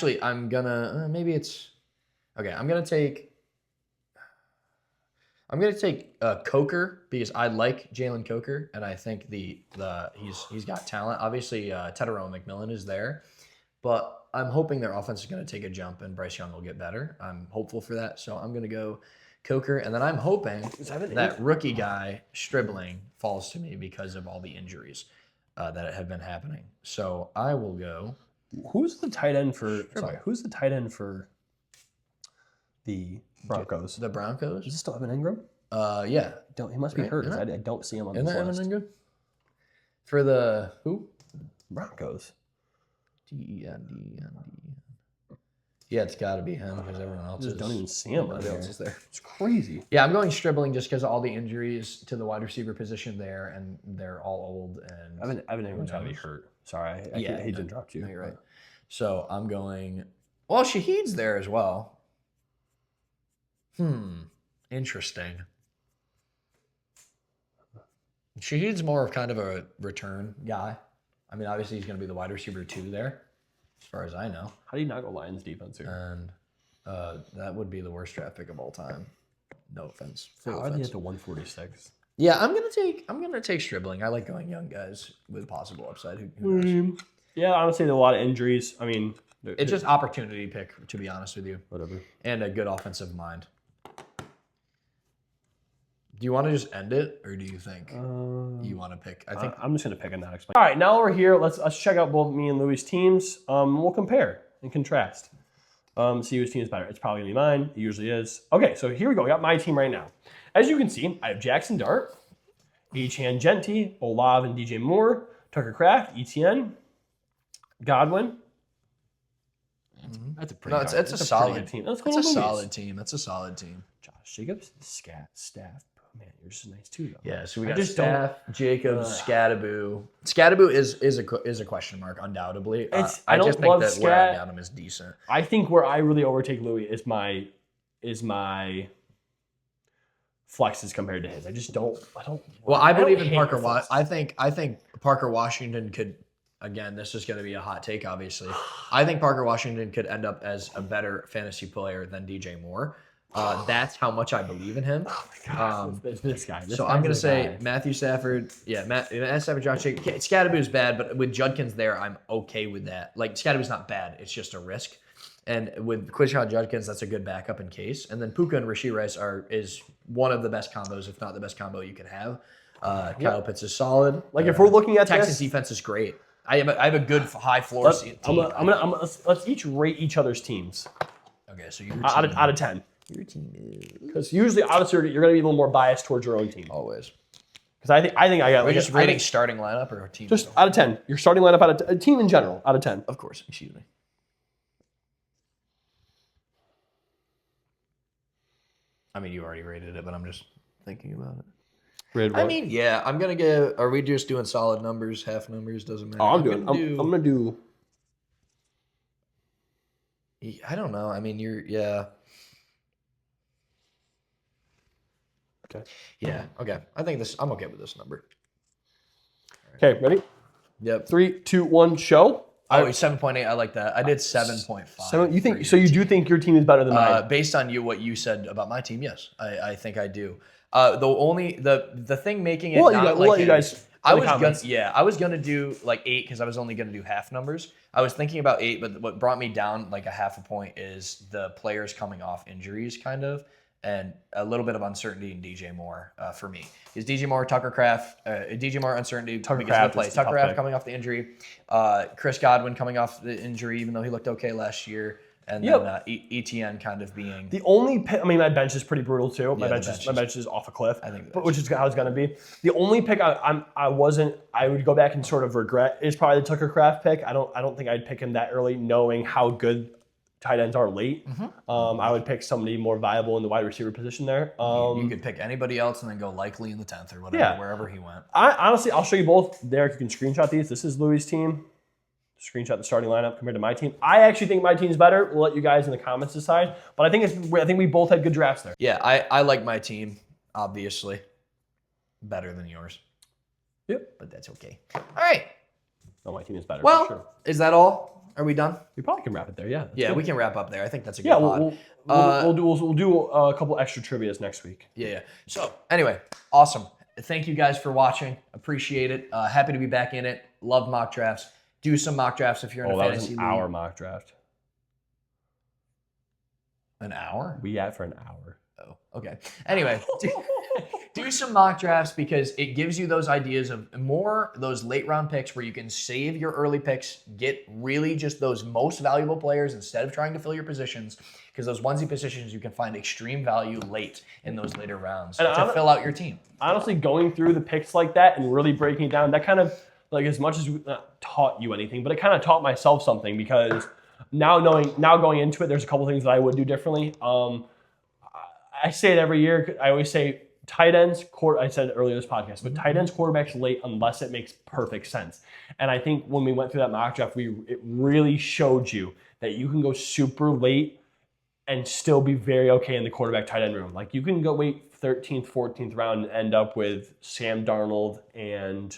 take Coker because I like Jalen Coker and I think he's got talent. Obviously, Tetairoa McMillan is there, but I'm hoping their offense is going to take a jump and Bryce Young will get better. I'm hopeful for that, so I'm going to go Coker, and then I'm hoping that rookie guy Stribling falls to me because of all the injuries that have been happening. So I will go. Who's the tight end for the Broncos? The Broncos? Is it still Evan Ingram? Yeah. He must be hurt. I don't see him on this list. Evan Ingram? For the who? Broncos. D-E-N-D-E-N-D. Yeah, it's got to be him because everyone else don't even see him. Everyone else is there. It's crazy. Yeah, I'm going Stribling just because of all the injuries to the wide receiver position there, and they're all old. And Evan Ingram's got to be hurt. Sorry, I hate to interrupt you. No, you're right. So I'm going. Well, Shaheed's there as well. Interesting. Shaheed's more of kind of a return guy. I mean, obviously he's going to be the wide receiver 2 there, as far as I know. How do you not go Lions defense here? And that would be the worst draft pick of all time. No offense. How are they at the 146? Yeah, I'm gonna take Stribling. I like going young guys with possible upside. Who knows? Yeah, honestly, there are a lot of injuries. I mean, it's just opportunity pick, to be honest with you. Whatever. And a good offensive mind. Do you want to just end it, or do you think you want to pick? I think I'm just gonna pick and not explain. All right, now we're here. Let's check out both me and Louis' teams. We'll compare and contrast. See whose team is better. It's probably gonna be mine. It usually is. Okay, so here we go. We got my team right now. As you can see, I have Jackson Dart, Achane Genti, Olave and DJ Moore, Tucker Kraft, ETN, Godwin. That's a pretty. No, it's a solid team. That's a solid team. That's a solid team. Josh Jacobs, Staff. Man, yours is nice too, though. Yeah, so we got Staff, Jacobs, Scadaboo. Scadaboo is a question mark, undoubtedly. I just think that where I got him is decent. I think where I really overtake Louis is my flexes compared to his. I don't. Well, I believe in Parker. I think Parker Washington could. Again, this is going to be a hot take, obviously. I think Parker Washington could end up as a better fantasy player than DJ Moore. That's how much I believe in him. Oh my God, this guy. So I'm going to say Matthew Stafford. Yeah, Matt Stafford, Josh Jacobs. Scadaboo's bad, but with Judkins there, I'm okay with that. Like, Scadaboo's not bad. It's just a risk. And with Quishon Judkins, that's a good backup in case. And then Puka and Rashee Rice is one of the best combos, if not the best combo you can have. Kyle Pitts is solid. Like if we're looking at Texas this, defense is great. I have a good high floor team. let's each rate each other's teams. Okay, so your Out team, of 10. your team is Because usually, obviously, you're going to be a little more biased towards your own team. always. Because I think I got We're just rating starting lineup or team. just out of 10. Your starting lineup out of a team in general out of 10. Of course, excuse me. I mean, you already rated it, but I'm just thinking about it. I mean, yeah, I'm gonna give. Are we just doing solid numbers, half numbers? Doesn't matter. I'm gonna do. I don't know. I mean, yeah. Okay. Yeah. Okay. I think I'm okay with this number. Okay, ready? Yep. 3, 2, 1, show. Oh, 7.8. I like that. I did 7.5. So you think? So you do think your team is better than mine? Based on what you said about my team, yes, I think I do. The thing making it We'll let you guys. I was gonna do like 8 because I was only gonna do half numbers. I was thinking about 8, but what brought me down like a half a point is the players coming off injuries, kind of, and a little bit of uncertainty in DJ Moore for me. Is DJ Moore, Tucker Kraft, DJ Moore uncertainty because of the play. Tucker Kraft coming off the injury, Chris Godwin coming off the injury, even though he looked okay last year. And then ETN kind of being the only pick. I mean, my bench is pretty brutal too. My bench is off a cliff. I think, which is how it's gonna be. The only pick I would go back and sort of regret is probably the Tucker Kraft pick. I don't think I'd pick him that early, knowing how good tight ends are late. I would pick somebody more viable in the wide receiver position there. You could pick anybody else and then go likely in the 10th or whatever, wherever he went. Honestly, I'll show you both. Derek, you can screenshot these. This is Louis' team. Screenshot the starting lineup compared to my team. I actually think my team's better. We'll let you guys in the comments decide. But I think we both had good drafts there. Yeah, I like my team, obviously. Better than yours. Yep. But that's okay. All right. No, my team is better. Well, for sure. Is that all? Are we done? We probably can wrap it there, yeah. Yeah, we can wrap up there. I think that's a good pod. We'll do a couple extra trivias next week. Yeah. So, anyway, awesome. Thank you guys for watching. Appreciate it. Happy to be back in it. Love mock drafts. Do some mock drafts if you're in a fantasy league. That was an hour mock draft. An hour? We had for an hour. Oh, okay. Anyway, do some mock drafts because it gives you those ideas of those late round picks where you can save your early picks, get really just those most valuable players instead of trying to fill your positions, because those onesie positions you can find extreme value late in those later rounds to fill out your team. Honestly, going through the picks like that and really breaking it down, that kind of, like, as much as not taught you anything, but it kind of taught myself something, because now going into it, there's a couple things that I would do differently. I say it every year. I always say tight ends, I said it earlier in this podcast, but tight ends, quarterbacks late unless it makes perfect sense. And I think when we went through that mock draft, it really showed you that you can go super late and still be very okay in the quarterback tight end room. Like, you can go wait 13th, 14th round and end up with Sam Darnold and...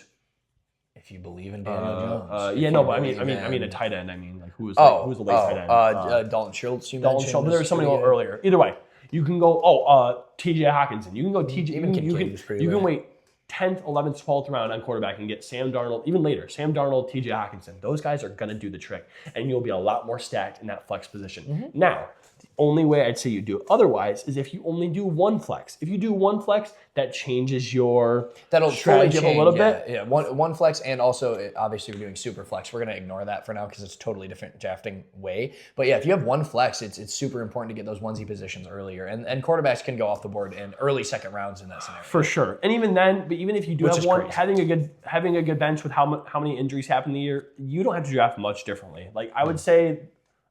If you believe in Daniel Jones. but I mean a tight end. I mean, like, who was the late tight end? Dalton Schultz. Dalton Schultz. But there was somebody earlier. Either way, you can go. T.J. Hawkinson. You can go T.J. You can wait 10th, 11th, 12th round on quarterback and get Sam Darnold. Even later, Sam Darnold, T.J. Hawkinson. Those guys are gonna do the trick, and you'll be a lot more stacked in that flex position. Now, the only way I'd say you do it otherwise is if you only do one flex. If you do one flex, that changes your strategy a little bit. Yeah, one flex, and also obviously we're doing super flex. We're gonna ignore that for now because it's a totally different drafting way. But yeah, if you have one flex, it's super important to get those onesie positions earlier, and quarterbacks can go off the board in early second rounds in that scenario. For sure, and even then, but even if you do have one, having a good bench with how many injuries happen in the year, you don't have to draft much differently. Like, I would say,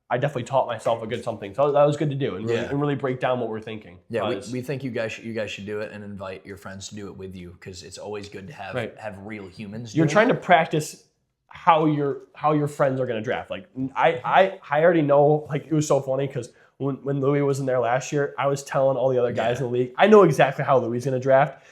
I definitely taught myself a good something. So that was good to do and really break down what we're thinking. Yeah, we think you guys should do it and invite your friends to do it with you, because it's always good to have real humans. You're trying to practice how your friends are going to draft. Like, I already know. Like, it was so funny because when Louis was in there last year, I was telling all the other guys in the league, I know exactly how Louis is going to draft.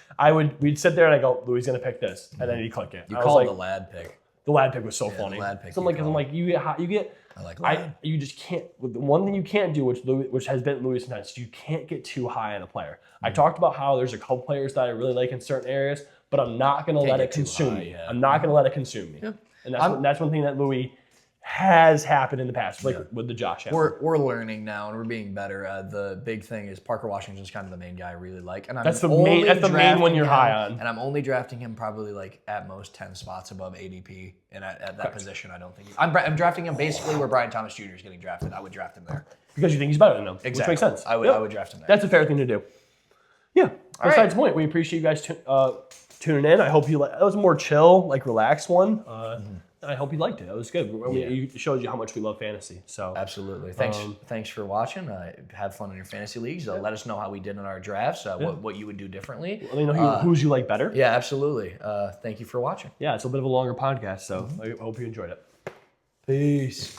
We'd sit there and I go, Louis is going to pick this, and then he'd click it. You call it the lad pick. The lad pick was so funny. The lad pick. So I'm like, you get. I like lad. You just can't. The one thing you can't do, which has been Louis' sometimes, you can't get too high on a player. I talked about how there's a couple players that I really like in certain areas, but I'm not going to let it consume me. I'm not going to let it consume me. Yep. And that's one thing that Louis has happened in the past, like with the Josh Allen. We're learning now and we're being better. The big thing is Parker Washington's kind of the main guy I really like, and That's the main one you're high on. And I'm only drafting him probably like at most 10 spots above ADP, and at that position, I don't think I'm drafting him basically where Brian Thomas Jr. is getting drafted. I would draft him there Because you think he's better than him, exactly. which makes sense. I would draft him there. That's a fair thing to do. Yeah. All Besides the point, we appreciate you guys tuning in. I hope you it was a more chill, like relaxed one. I hope you liked it. It was good. It showed you how much we love fantasy. So absolutely. Thanks for watching. Have fun in your fantasy leagues. Let us know how we did in our drafts. What you would do differently. Let me know who's you like better. Yeah, absolutely. Thank you for watching. Yeah, it's a bit of a longer podcast, so I hope you enjoyed it. Peace.